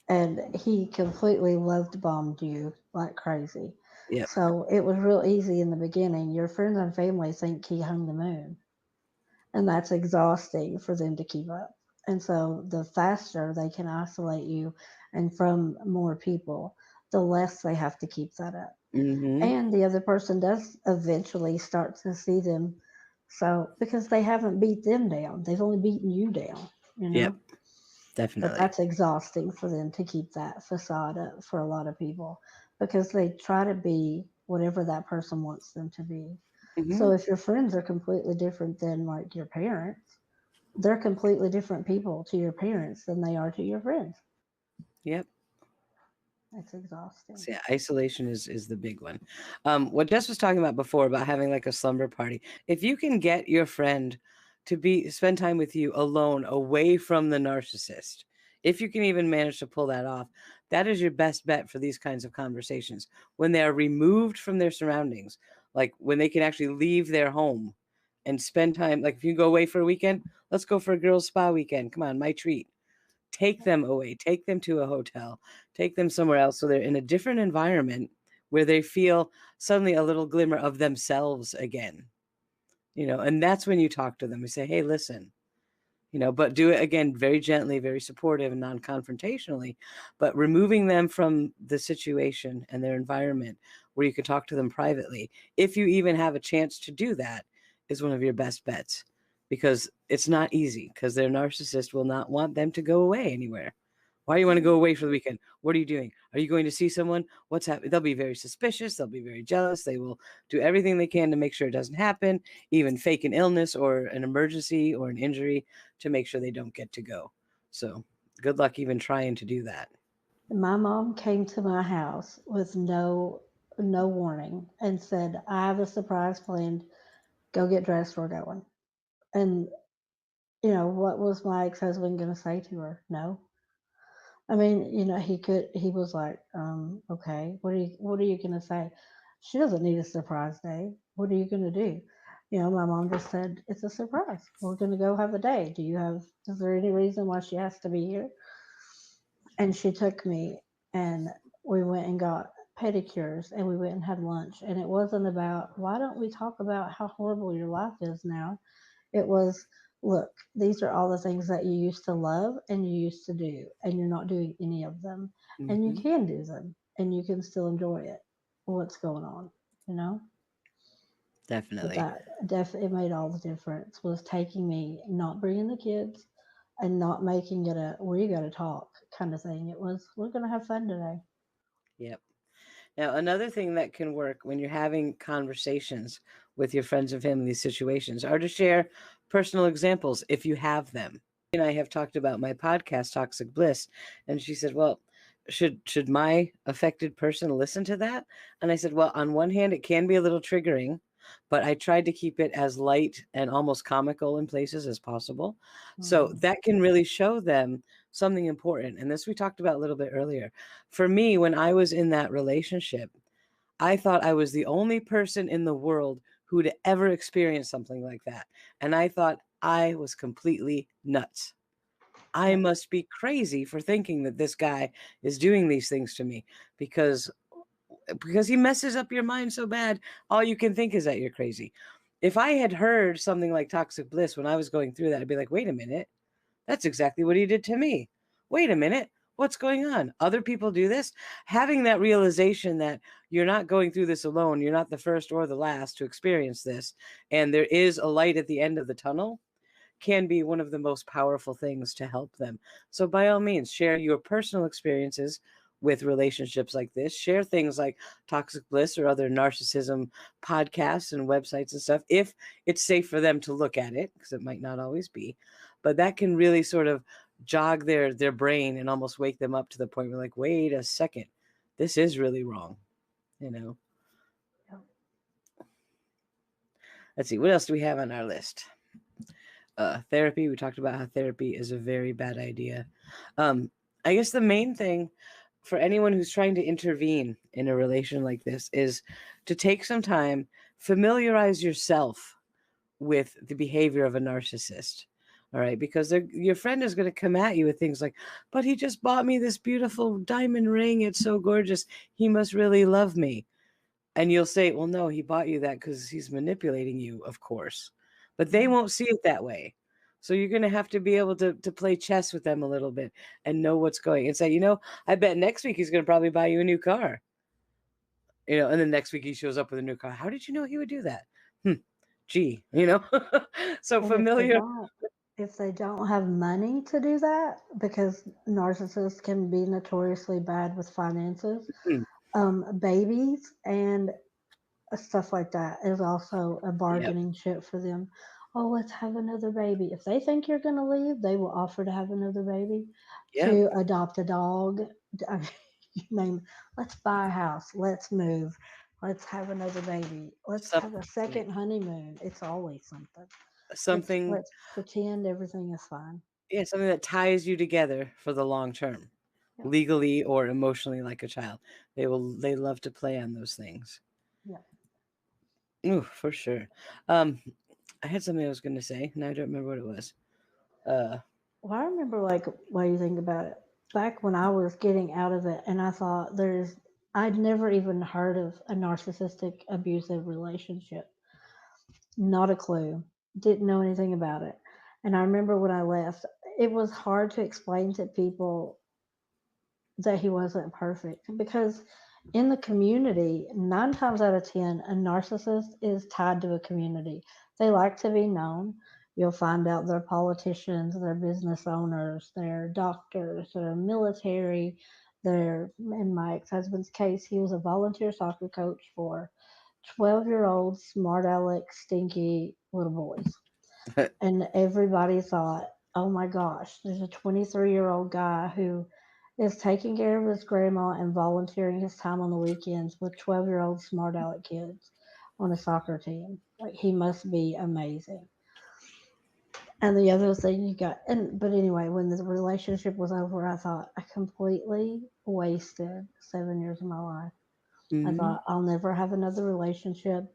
and he completely loved bombed you like crazy. yep. So it was real easy in the beginning. Your friends and family think he hung the moon, and that's exhausting for them to keep up. And so the faster they can isolate you and from more people, the less they have to keep that up. Mm-hmm. And the other person does eventually start to see them. So, because they haven't beat them down, they've only beaten you down, you Yep. know? But Definitely. that's exhausting for them to keep that facade up for a lot of people because they try to be whatever that person wants them to be. Mm-hmm. So if your friends are completely different than like your parents, they're completely different people to your parents than they are to your friends. Yep. It's exhausting. So yeah, isolation is the big one. What Jess was talking about before about having like a slumber party. If you can get your friend to be spend time with you alone, away from the narcissist, if you can even manage to pull that off, that is your best bet for these kinds of conversations. When they are removed from their surroundings, like when they can actually leave their home and spend time. Like if you go away for a weekend, let's go for a girls' spa weekend. Come on, my treat. Take them away, take them to a hotel, take them somewhere else so they're in a different environment where they feel suddenly a little glimmer of themselves again. And that's when you talk to them. You say, hey, listen, but do it again very gently, very supportive and non-confrontationally, but removing them from the situation and their environment where you can talk to them privately. If you even have a chance to do that, is one of your best bets, because it's not easy, because their narcissist will not want them to go away anywhere. Why do you want to go away for the weekend? What are you doing? Are you going to see someone? What's happening? They'll be very suspicious. They'll be very jealous. They will do everything they can to make sure it doesn't happen, even fake an illness or an emergency or an injury to make sure they don't get to go. So good luck even trying to do that. My mom came to my house with no warning and said, "I have a surprise planned. Go get dressed. We're going." And what was my ex-husband going to say to her? No. I mean, he was like, okay, what are you going to say? She doesn't need a surprise day. What are you going to do? My mom just said, it's a surprise. We're going to go have a day. Is there any reason why she has to be here? And she took me, and we went and got pedicures, and we went and had lunch. And it wasn't about, why don't we talk about how horrible your life is now? It was, look, these are all the things that you used to love and you used to do, and you're not doing any of them. And you Hmm. can do them, and you can still enjoy it. What's going on, you know? But Definitely. that definitely made all the difference, was taking me, not bringing the kids, and not making it a, we got to talk kind of thing. It was, we're going to have fun today. Yep. Now, another thing that can work when you're having conversations with your friends and family in these situations are to share personal examples if you have them. And I have talked about my podcast, Toxic Bliss, and she said, "Well, should my affected person listen to that?" And I said, "Well, on one hand, it can be a little triggering, but I tried to keep it as light and almost comical in places as possible. So Hmm. that can really show them something important. And this we talked about a little bit earlier. For me, when I was in that relationship, I thought I was the only person in the world who'd ever experienced something like that. And I thought I was completely nuts. I Yep. must be crazy for thinking that this guy is doing these things to me, because he messes up your mind so bad, all you can think is that you're crazy. If I had heard something like Toxic Bliss when I was going through that, I'd be like, wait a minute, that's exactly what he did to me. Wait a minute, what's going on? Other people do this? Having that realization that you're not going through this alone, you're not the first or the last to experience this, and there is a light at the end of the tunnel, can be one of the most powerful things to help them. So, by all means, share your personal experiences with relationships like this. Share things like Toxic Bliss or other narcissism podcasts and websites and stuff, if it's safe for them to look at it, because it might not always be. But that can really sort of jog their brain and almost wake them up to the point where, like, wait a second, this is really wrong. You know. Yep. Let's see, what else do we have on our list? Therapy. We talked about how therapy is a very bad idea. I guess the main thing for anyone who's trying to intervene in a relation like this is to take some time, familiarize yourself with the behavior of a narcissist. All right, because your friend is going to come at you with things like, but he just bought me this beautiful diamond ring. It's so gorgeous. He must really love me. And you'll say, well, no, he bought you that because he's manipulating you, of course. But they Mhm. won't see it that way. So you're going to have to be able to play chess with them a little bit and know what's going and say, I bet next week he's going to probably buy you a new car. And then next week he shows up with a new car. How did you know he would do that? Hmm. Gee. So And if they familiar. don't, if they don't have money to do that, because narcissists can be notoriously bad with finances, Hmm. babies and stuff like that is also a Yep. bargaining chip for them. Oh, let's have another baby. If they think you're going to leave, they will offer to have another baby, Yep. to adopt a dog. You name it. Let's buy a house. Let's move. Let's have another baby. Let's have a Something, second honeymoon. It's always something. something, Let's pretend everything is fine. yeah, something that ties you together for the long term, Yeah. legally or emotionally, like a child. They love to play on those things. Yeah. Ooh, for sure. Um, I had something I was going to say, and I don't remember what it was. Uh, Well, I remember like what you think about it. Back when I was getting out of it, and I thought I'd never even heard of a narcissistic abusive relationship. Not a clue. Didn't know anything about it. And I remember when I left, it was hard to explain to people that he wasn't perfect because in the community, 9 times out of 10, a narcissist is tied to a community. They like to be known. You'll find out they're politicians, they're business owners, they're doctors, they're military. They're, in my ex husband's case, he was a volunteer soccer coach for 12-year-old, smart aleck, stinky little boys. And everybody thought, oh my gosh, there's a 23-year-old guy who is taking care of his grandma and volunteering his time on the weekends with 12-year-old smart aleck kids on a soccer team. Like, he must be amazing. And the other thing you got, and but anyway, when the relationship was over, I thought I completely wasted 7 years of my life. I mhm. thought I'll never have another relationship.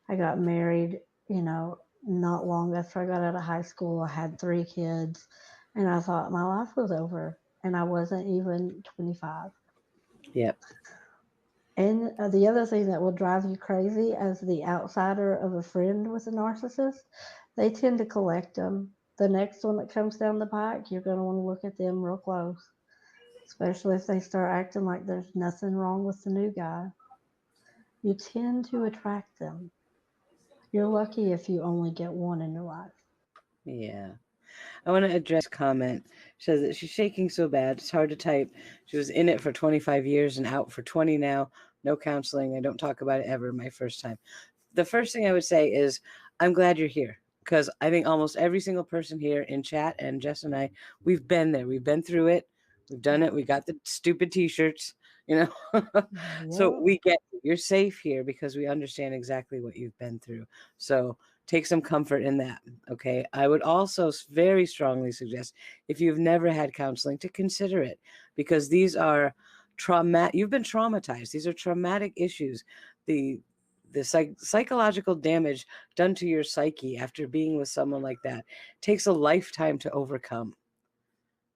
I got married, not long after I got out of high school. I had 3 kids, and I thought my life was over, and I wasn't even 25. Yep. And the other thing that will drive you crazy as the outsider of a friend with a narcissist, they tend to collect them. The next one that comes down the pike, you're going to want to look at them real close, especially if they start acting like there's nothing wrong with the new guy. You tend to attract them. You're lucky if you only get one in your life. Yeah. I want to address comment. She says that she's shaking so bad, it's hard to type. She was in it for 25 years and out for 20 now. No counseling. I don't talk about it ever. My first time. The first thing I would say is, I'm glad you're here because I think almost every single person here in chat and Jess and I, we've been there. We've been through it. We've done Yeah. it. We got the stupid t-shirts, you know. So Yep. we get you. You're safe here because we understand exactly what you've been through. So take some comfort in that. Okay. I would also very strongly suggest, if you've never had counseling, to consider it because these are you've been traumatized. These are traumatic issues. The psychological damage done to your psyche after being with someone like that takes a lifetime to overcome.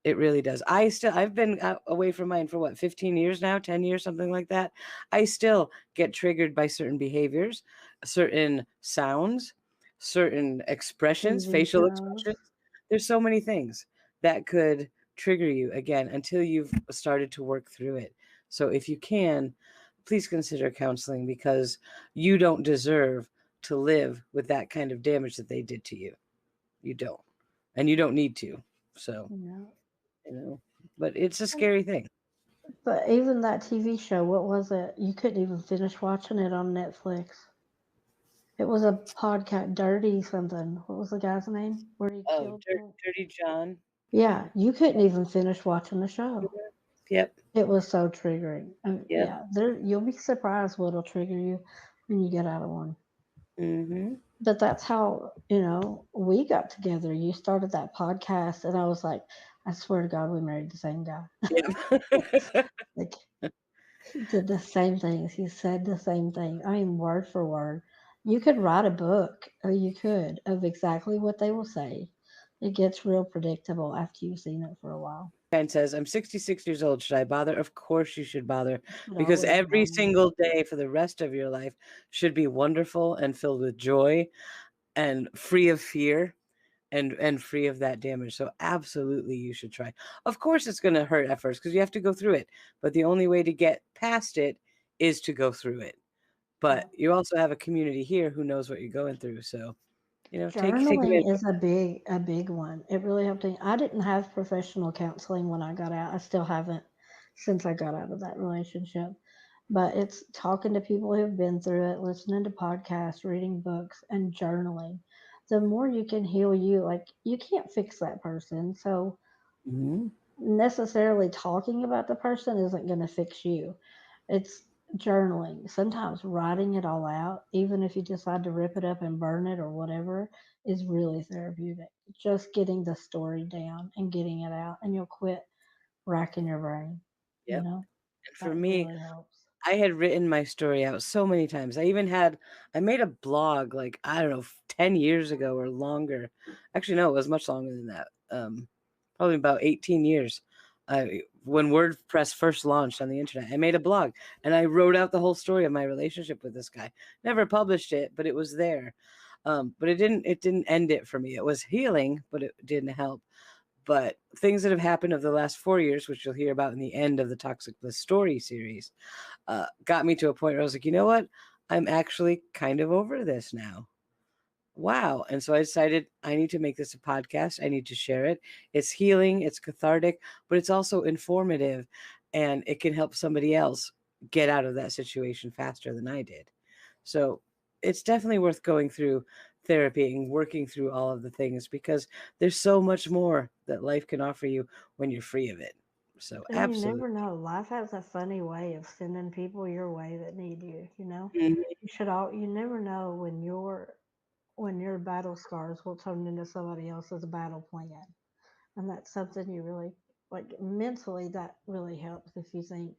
It really does. I've been away from mine for what, 15 years now, 10 years, something like that. I still get triggered by certain behaviors, certain sounds, certain expressions, TV facial shows. expressions. There's so many things that could trigger you again until you've started to work through it. So if you can, please consider counseling because you don't deserve to live with that kind of damage that they did to you. You don't. And you don't need to. So, Yeah. you know, but it's a scary thing. But even that TV show, what was it? You couldn't even finish watching it on Netflix. It was a podcast, Dirty something. What was the guy's name? Where he Oh, killed Dirty John. Yeah, you couldn't even finish watching the show. Yep. It was so triggering. Yep. Yeah, you'll be surprised what'll trigger you when you get out of one. Mm-hmm. But that's how, we got together. You started that podcast, and I was like, I swear to God, we married the same guy. Yep. Like, he did the same things. He said the same thing. I mean, word for word. You could write a book, or you could, of exactly what they will say. It gets real predictable after you've seen it for a while. And says, I'm 66 years old. Should I bother? Of course you should bother You should because always every bother. single day for the rest of your life should be wonderful and filled with joy and free of fear and free of that damage. So absolutely you should try. Of course it's going to hurt at first because you have to go through it, but the only way to get past it is to go through it. Yeah. But you also have a community here who knows what you're going through. So, take advantage. Journaling is a big one. It really helped me. I didn't have professional counseling when I got out. I still haven't since I got out of that relationship. But it's talking to people who've been through it, listening to podcasts, reading books, and journaling. The more you can heal you, like, you can't fix that person. So Mhm. necessarily talking about the person isn't going to fix you. It's journaling. Sometimes writing it all out, even if you decide to rip it up and burn it or whatever, is really therapeutic. Just getting the story down and getting it out, and you'll quit racking your brain. You Yep. know, And for that me, really helps. I had written my story out so many times. I made a blog like, I don't know, 10 years ago or longer. Actually, no, it was much longer than that. Probably about 18 years. When WordPress first launched on the internet, I made a blog and I wrote out the whole story of my relationship with this guy. Never published it, but it was there. But it didn't end it for me. It was healing, but it didn't help. But things that have happened over the last 4 years, which you'll hear about in the end of the Toxic Bliss story series, got me to a point where I was like, you know what? I'm actually kind of over this now. Wow. And so I decided I need to make this a podcast. I need to share it. It's healing, it's cathartic, but it's also informative and it can help somebody else get out of that situation faster than I did. So it's definitely worth going through therapy and working through all of the things because there's so much more that life can offer you when you're free of it. So And you absolutely. never know. Life has a funny way of sending people your way that need you. You know, Mhm. you should all. You never know when your battle scars will turn into somebody else's battle plan. And that's something you really like mentally. That really helps if you think,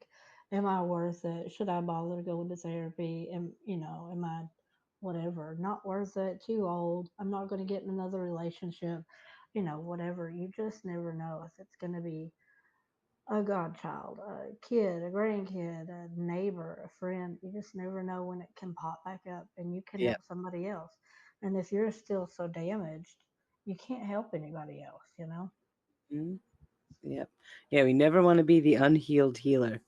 am I worth it? Should I bother to go into therapy? Am I whatever, not worth it, too old, I'm not going to get in another relationship, whatever. You just never know if it's going to be a godchild, a kid, a grandkid, a neighbor, a friend. You just never know when it can pop back up and you can Yeah. help somebody else. And if you're still so damaged, you can't help anybody else, you know? Mhm. Yep. Yeah, we never want to be the unhealed healer,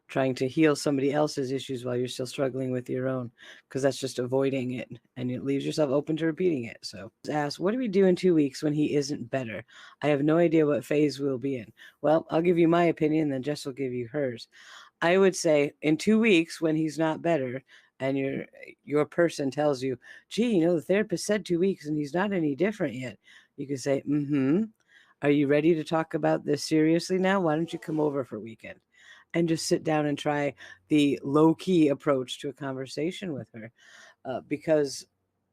trying to heal somebody else's issues while you're still struggling with your own, because that's just avoiding it and it leaves yourself open to repeating it. So, ask, what do we do in 2 weeks when he isn't better? I have no idea what phase we'll be in. Well, I'll give you my opinion, then Jess will give you hers. I would say in 2 weeks when he's not better and your person tells you, gee, the therapist said 2 weeks and he's not any different yet. You can say, mm-hmm. Are you ready to talk about this seriously now? Why don't you come over for a weekend and just sit down and try the low key approach to a conversation with her? Because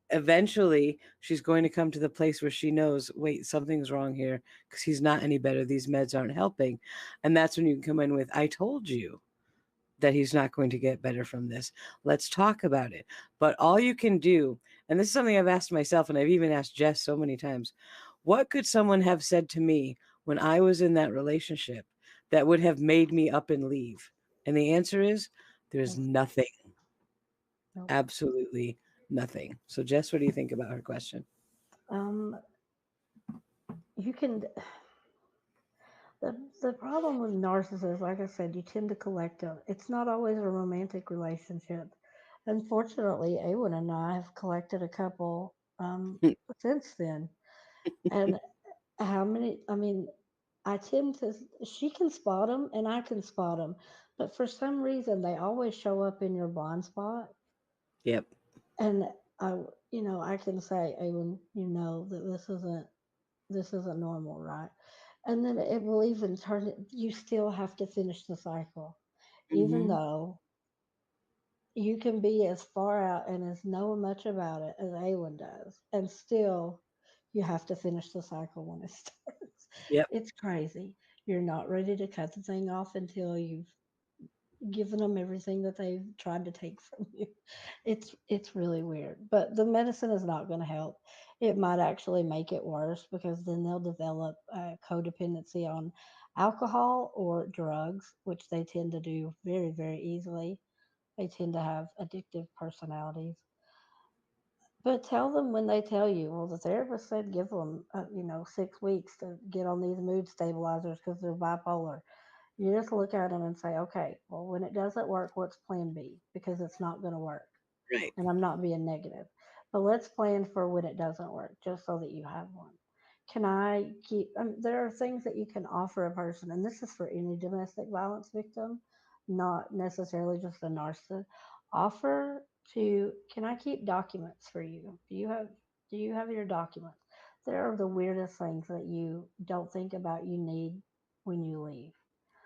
eventually she's going to come to the place where she knows, wait, something's wrong here because he's not any better. These meds aren't helping. And that's when you can come in with, I told you that he's not going to get better from this. Let's talk about it. But all you can do, and this is something I've asked myself, and I've even asked Jess so many times, what could someone have said to me when I was in that relationship that would have made me up and leave? And the answer is there's Nope. nothing, Nope. absolutely nothing. So, Jess, what do you think about her question? Um, you can. The problem with narcissists, like I said, you tend to collect them. It's not always a romantic relationship. Unfortunately, Awen and I have collected a couple since then. And how many? I mean, I tend to. She can spot them, and I can spot them, but for some reason, they always show up in your blind spot. Yep. And I, I can say, Awen, you know that this isn't normal, right? And then it will even turn it, you still have to finish the cycle, even Mm-hmm. though you can be as far out and as know much about it as Awen does, and still you have to finish the cycle when it starts. Yep. It's crazy. You're not ready to cut the thing off until you've given them everything that they've tried to take from you. It's really weird, but the medicine is not going to help. It might actually make it worse because then they'll develop codependency on alcohol or drugs, which they tend to do very, very easily. They tend to have addictive personalities. But tell them when they tell you, well, the therapist said give them, 6 weeks to get on these mood stabilizers because they're bipolar. You just look at them and say, okay, well, when it doesn't work, what's plan B? Because it's not going to work. Right. And I'm not being negative. But let's plan for when it doesn't work, just so that you have one. Can I keep? There are things that you can offer a person, and this is for any domestic violence victim, not necessarily just a narcissist. Offer to, can I keep documents for you? Do you have your documents? There are the weirdest things that you don't think about you need. when you leave.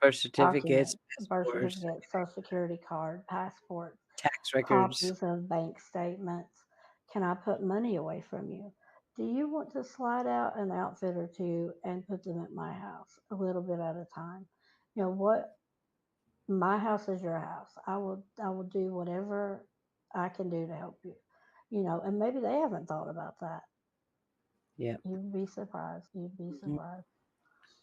Birth certificates, Documents, birth passports, certificate, social security card, passport, tax records. copies of bank statements. Can I put money away from you? Do you want to slide out an outfit or two and put them at my house a little bit at a time? You know what? My house is your house. I will do whatever I can do to help you. You know, and maybe they haven't thought about that. Yeah. You'd be surprised. You'd be Mhm. surprised.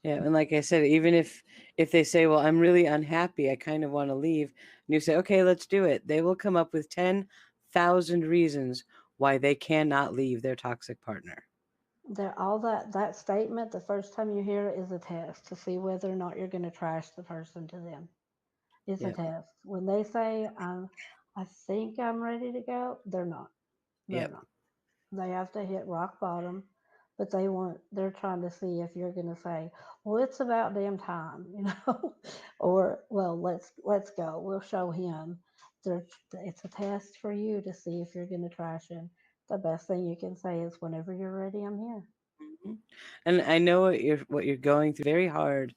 Yeah, and like I said, even if they say, "Well, I'm really unhappy, I kind of want to leave," and you say, "Okay, let's do it," they will come up with 10,000 reasons why they cannot leave their toxic partner. There, all that statement, the first time you hear it is a test to see whether or not you're going to trash the person to them. It's a Yep. test. When they say, I think I'm ready to go, they're not. They're Yep. not. They have to hit rock bottom, but they're trying to see if you're going to say, well, it's about damn time, you know, or, well, let's go. We'll show him. They're, it's a test for you to see if you're going to trash him. The best thing you can say is, whenever you're ready, I'm here. Mhm. And I know what you're going through. Very hard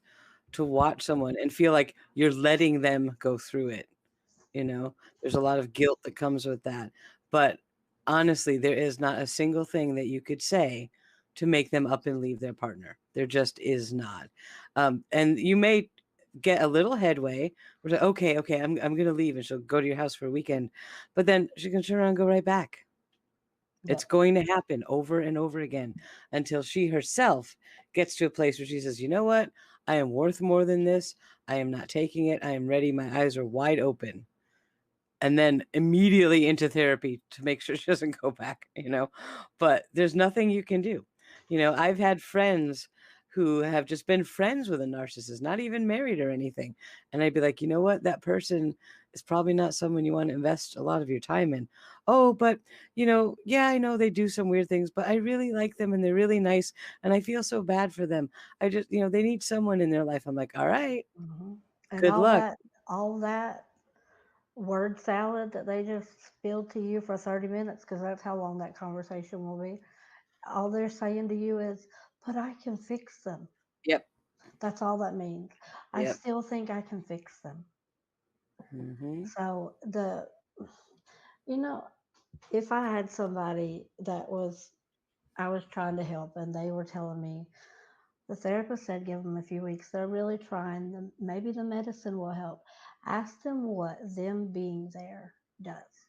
to watch someone and feel like you're letting them go through it. You know, there's a lot of guilt that comes with that. But honestly, there is not a single thing that you could say to make them up and leave their partner. There just is not. And you may get a little headway. We're like, okay, okay, I'm going to leave. And she'll go to your house for a weekend. But then she can turn around and go right back. It's Yep. going to happen over and over again until she herself gets to a place where she says, you know what? I am worth more than this. I am not taking it. I am ready. My eyes are wide open, and then immediately into therapy to make sure she doesn't go back, but there's nothing you can do. I've had friends who have just been friends with a narcissist, not even married or anything, and I'd be like, you know what, that person is probably not someone you want to invest a lot of your time in. Oh, but yeah, I know they do some weird things, but I really like them and they're really nice, and I feel so bad for them. I just, they need someone in their life. I'm like, all right, hmm And good luck. all that word salad that they just spilled to you for 30 minutes, because that's how long that conversation will be. All they're saying to you is, but I can fix them. Yep. That's all that means. I Yep. still think I can fix them. Hmm. So you know, if I had somebody I was trying to help and they were telling me, the therapist said give them a few weeks, they're really trying, maybe the medicine will help. Ask them what them being there does.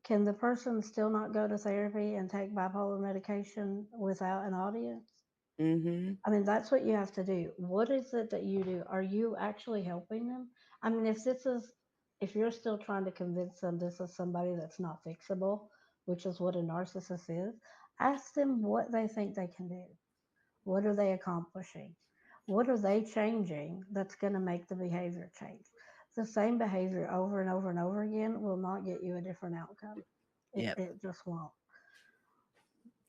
Can the person still not go to therapy and take bipolar medication without an audience? Hmm. I mean, that's what you have to do. What is it that you do? Are you actually helping them? I mean, if you're still trying to convince them this is somebody that's not fixable, which is what a narcissist is, ask them what they think they can do. What are they accomplishing? What are they changing that's going to make the behavior change? The same behavior over and over and over again will not get you a different outcome. It, Yep. it just won't.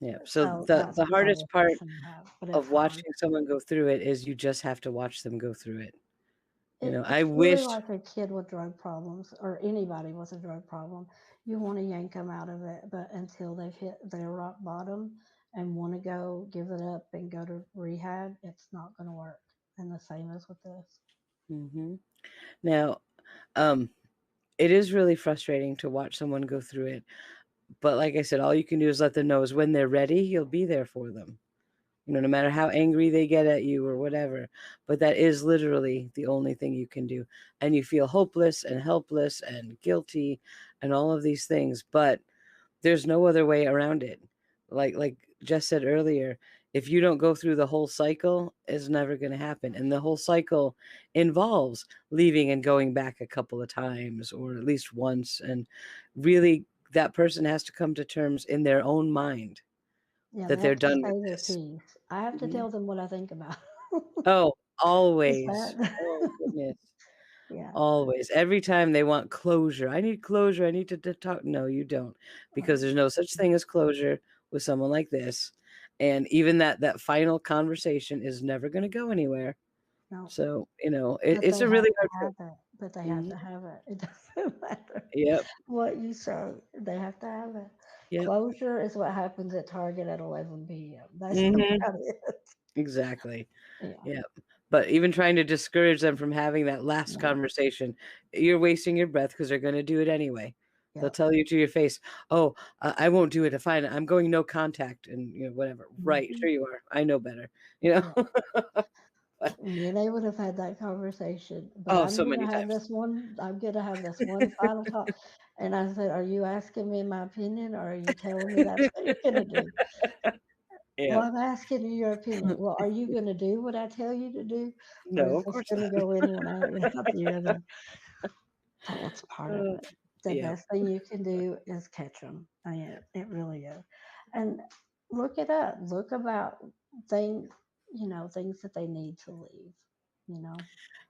Yep. So So the that's the the hardest biggest part question to have. But of it's hard. watching someone go through it is you just have to watch them go through it. I It's really wish. like a kid with drug problems or anybody with a drug problem. You want to yank them out of it, but until they've hit their rock bottom and want to go give it up and go to rehab, it's not going to work. And the same as with this. Hmm. Now, um, it is really frustrating to watch someone go through it. But like I said, all you can do is let them know is when they're ready, you'll be there for them. No matter how angry they get at you or whatever. But that is literally the only thing you can do. And you feel hopeless and helpless and guilty and all of these things. But there's no other way around it. Like Jess said earlier, if you don't go through the whole cycle, it's never going to happen. And the whole cycle involves leaving and going back a couple of times or at least once. And really, that person has to come to terms in their own mind Yeah, that they they're have to done with say their this. piece. I have to Mhm. tell them what I think about. Oh, Is always. that? Oh, goodness. Yeah. Always. Every time they want closure. I need closure. I need to talk. No, you don't, because there's no such thing as closure with someone like this. And even that final conversation is never going to go anywhere. No, So, but it's they a have really to hard have it. But they thing. have to have it. It doesn't matter Yep. what you say. They have to have it. Yep. Closure is what happens at Target at 11 p.m. That's Hmm. about it. Exactly. Yeah. Yep. But even trying to discourage them from having that last No. conversation, you're wasting your breath because they're going to do it anyway. They'll Yep. tell you to your face, "Oh, I won't do it if I'm going no contact," and whatever. Right? Hmm. Sure you are. I know better. You Yeah. know. But, Me and they would have had that conversation, but oh, so many I'm gonna have this one final talk. And I said, "Are you asking me my opinion or are you telling me that's what you're gonna do?" times. Well, Yeah. I'm asking you your opinion. Well, are you gonna do what I tell you to do? Or No, is of this course gonna not. go in one area or the other? That's part of Uh, it. The yeah. best thing you can do is catch them. I mean, it really is. And look it up. Look about things, things that they need to leave, you know.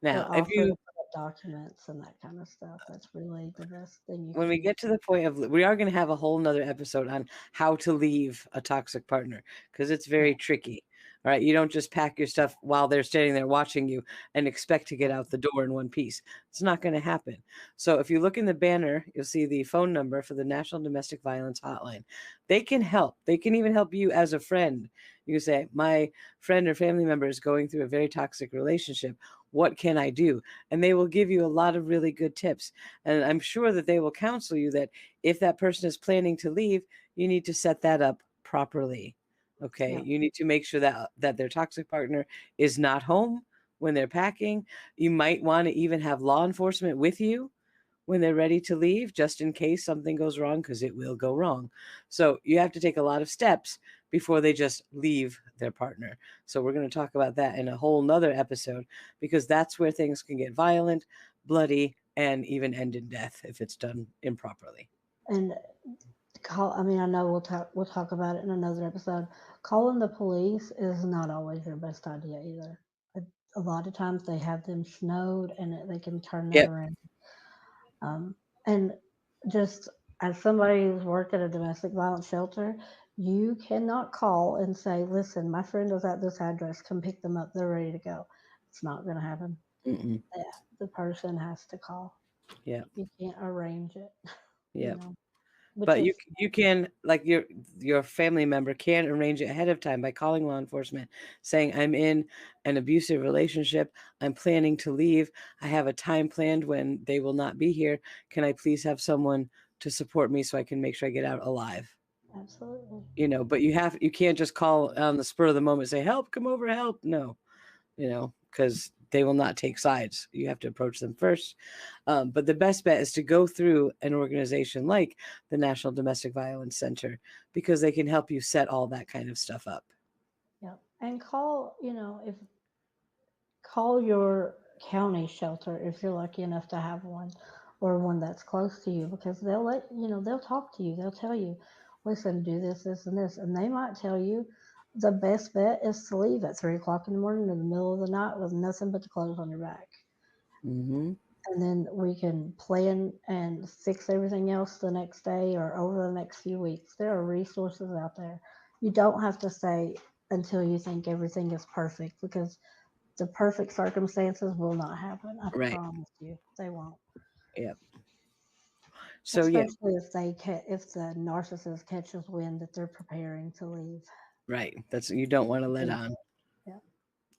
But Now, if also to you put up documents and that kind of stuff. That's really the best thing you when we can do. get to the point of we are going to have a whole nother episode on how to leave a toxic partner because it's Yeah. very tricky. All right, you don't just pack your stuff while they're standing there watching you and expect to get out the door in one piece. It's not going to happen. So if you look in the banner, you'll see the phone number for the National Domestic Violence Hotline. They can help. They can even help you as a friend. You can say, "My friend or family member is going through a very toxic relationship. What can I do?" And they will give you a lot of really good tips. And I'm sure that they will counsel you that if that person is planning to leave, you need to set that up properly. Okay. Yeah. You need to make sure that their toxic partner is not home when they're packing. You might want to even have law enforcement with you when they're ready to leave, just in case something goes wrong, because it will go wrong. So you have to take a lot of steps before they just leave their partner. So we're going to talk about that in a whole nother episode because that's where things can get violent, bloody, and even end in death if it's done improperly. And I mean, I know we'll talk about it in another episode. Calling the police is not always your best idea either. A, a lot of times they have them snowed and they can turn that Yep. around. Um, and just as somebody who's worked at a domestic violence shelter, you cannot call and say, "Listen, my friend is at this address. Come pick them up. They're ready to go." It's not going to happen. Mm-mm. Yeah, the person has to call. Yep. You can't arrange it, you Yep. know, which But you is you can like your family member can arrange it ahead of time by calling law enforcement, saying, "I'm in an abusive relationship. I'm planning to leave. I have a time planned when they will not be here. Can I please have someone to support me so I can make sure I get out alive?" absolutely. But you can't just call on the spur of the moment, say, "Help, come over, help." No, because they will not take sides. You have to approach them first. But the best bet is to go through an organization like the National Domestic Violence Center because they can help you set all that kind of stuff up. Yeah. And if call your county shelter if you're lucky enough to have one or one that's close to you because they'll talk to you. They'll tell you, "Listen, do this, this, and this." And they might tell you the best bet is to leave at 3 o'clock in the morning in the middle of the night with nothing but the clothes on your back. Mm-hmm. And then we can plan and fix everything else the next day or over the next few weeks. There are resources out there. You don't have to stay until you think everything is perfect because the perfect circumstances will not happen. I Right. promise you, they won't. Yeah. So yeah. Especially if the narcissist catches wind that they're preparing to leave. Right. That's you don't want to let Because, on. yeah,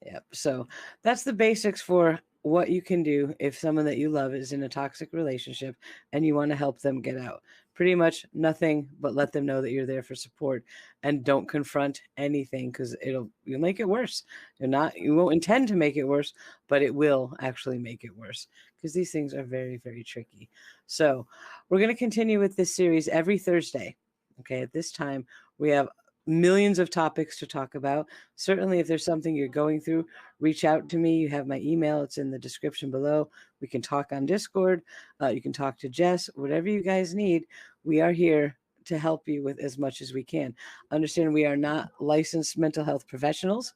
Yep. So that's the basics for what you can do if someone that you love is in a toxic relationship and you want to help them get out. Pretty much nothing but let them know that you're there for support and don't confront anything because you'll make it worse. You won't intend to make it worse, but it will actually make it worse because these things are very, very tricky. So we're going to continue with this series every Thursday. Okay, at this time we have millions of topics to talk about. Certainly, if there's something you're going through, reach out to me. You have my email, it's in the description below. We can talk on Discord. You can talk to Jess, whatever you guys need. We are here to help you with as much as we can. Understand we are not licensed mental health professionals.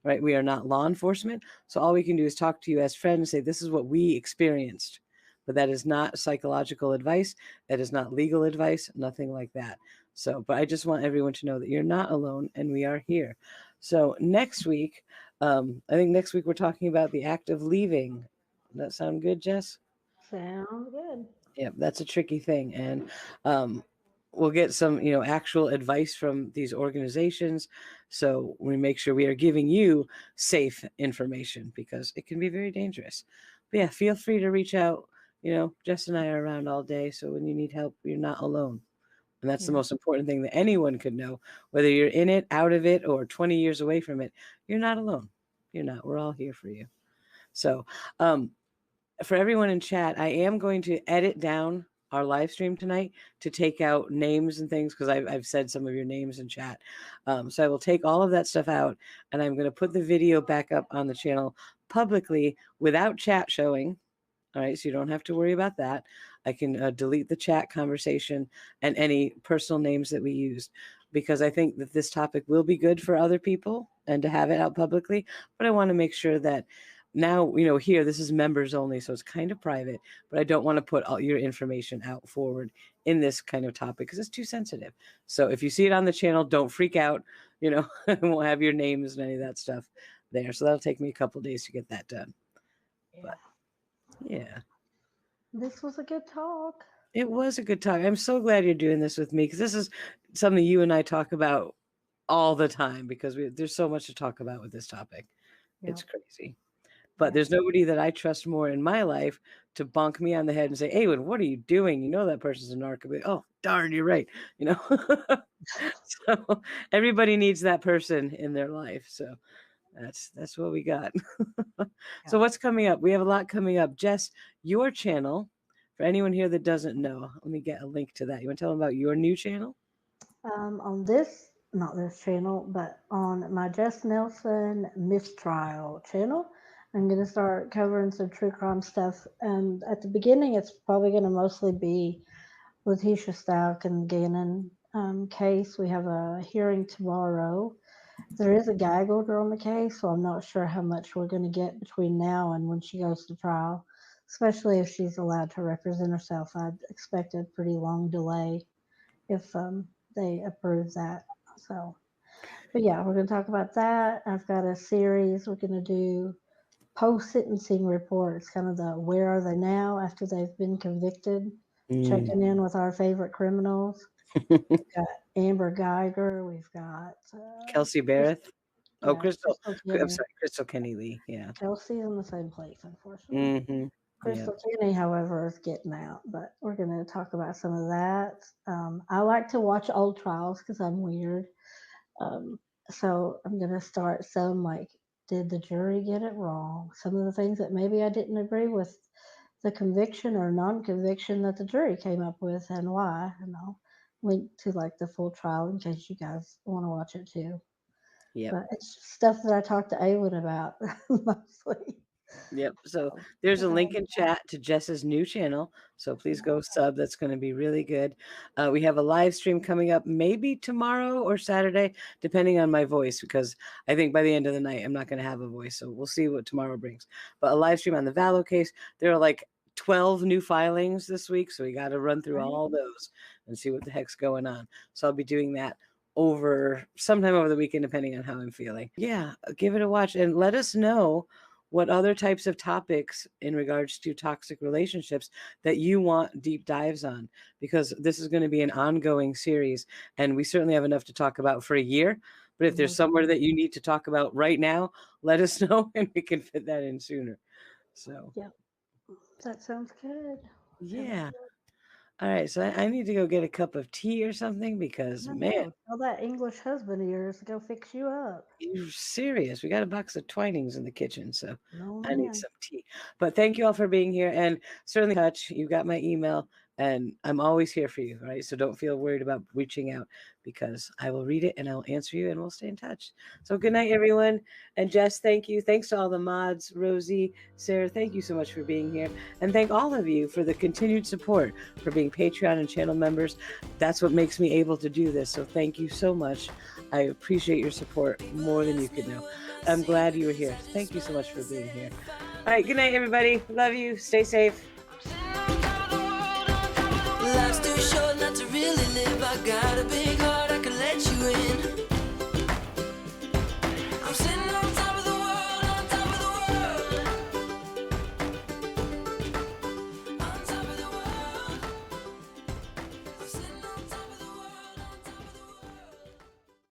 Right, we are not law enforcement, so all we can do is talk to you as friends and say this is what we experienced, but that is not psychological advice. That is not legal advice. Nothing like that. So, but I just want everyone to know that you're not alone and we are here. So next week, I think next week we're talking about the act of leaving. Does that sound good, Jess? sounds good. Yep, that's a tricky thing. And um, we'll get some, actual advice from these organizations. So we make sure we are giving you safe information because it can be very dangerous. But yeah, feel free to reach out. Jess and I are around all day. So when you need help, you're not alone. And that's the Yeah. most important thing that anyone could know, whether you're in it, out of it, or 20 years away from it. You're not alone. You're not. We're all here for you. So, for everyone in chat, I am going to edit down our live stream tonight to take out names and things because I've said some of your names in chat. So I will take all of that stuff out, and I'm going to put the video back up on the channel publicly without chat showing. All right, so you don't have to worry about that. I can delete the chat conversation and any personal names that we used because I think that this topic will be good for other people and to have it out publicly. But I want to make sure that now, here, this is members only, so it's kind of private, but I don't want to put all your information out forward in this kind of topic because it's too sensitive. So if you see it on the channel, don't freak out. I won't have your names and any of that stuff there. So that'll take me a couple days to get that done. Yeah. But yeah. This was a good talk. It was a good talk. I'm so glad you're doing this with me because this is something you and I talk about all the time because there's so much to talk about with this topic. Yep. It's crazy. But there's nobody that I trust more in my life to bonk me on the head and say, "Hey, what are you doing? You know that person's a narc." Oh, darn, you're right. So everybody needs that person in their life. So that's what we got. So what's coming up? We have a lot coming up. Jess, your channel, for anyone here that doesn't know, let me get a link to that. You want to tell them about your new channel? On not this channel, but on my Jess Nelson Mistrial channel, I'm going to start covering some true crime stuff. And at the beginning, it's probably going to mostly be Letitia Stout and Gannon case. We have a hearing tomorrow. There is a gag order on the case, so I'm not sure how much we're going to get between now and when she goes to trial, especially if she's allowed to represent herself. I'd expect a pretty long delay if they approve that. So, but yeah, we're going to talk about that. I've got a series we're going to do post-sentencing reports, kind of the where are they now after they've been convicted, checking in with our favorite criminals. We've got Amber Geiger. We've got Kelsey Barrett. Yeah, Crystal. Kenny. I'm sorry, Crystal Kenny Lee. Yeah. Kelsey's in the same place, unfortunately. Crystal Kenny, however, is getting out, but we're going to talk about some of that. I like to watch old trials because I'm weird. So I'm going to start some like, did the jury get it wrong? Some of the things that maybe I didn't agree with the conviction or non-conviction that the jury came up with and why. And I'll link to like the full trial in case you guys want to watch it too. Yeah. But it's just stuff that I talked to Awen about mostly. Yep. So there's a link in chat to Jess's new channel. So please go sub. That's going to be really good. We have a live stream coming up maybe tomorrow or Saturday, depending on my voice, because I think by the end of the night, I'm not going to have a voice. So we'll see what tomorrow brings. But a live stream on the Vallow case. There are like 12 new filings this week. So we got to run through all those and see what the heck's going on. So I'll be doing that sometime over the weekend, depending on how I'm feeling. Yeah, give it a watch and let us know what other types of topics in regards to toxic relationships that you want deep dives on, because this is going to be an ongoing series and we certainly have enough to talk about for a year. But if there's somewhere that you need to talk about right now, let us know and we can fit that in sooner. So, yep, that sounds good. Yeah. All right, so I need to go get a cup of tea or something because, man, tell that English husband of yours to go fix you up. you're serious. We got a box of Twinings in the kitchen, so I need Man. some tea. But thank you all for being here, and certainly touch. You got my email, and I'm always here for you, right? So don't feel worried about reaching out because I will read it and I'll answer you, and we'll stay in touch. So good night, everyone. And Jess, thank you. Thanks to all the mods. Rosie, Sarah, thank you so much for being here. And thank all of you for the continued support, for being Patreon and channel members. That's what makes me able to do this. So thank you so much. I appreciate your support more than you could know. I'm glad you were here. Thank you so much for being here. All right, good night, everybody. Love you. Stay safe.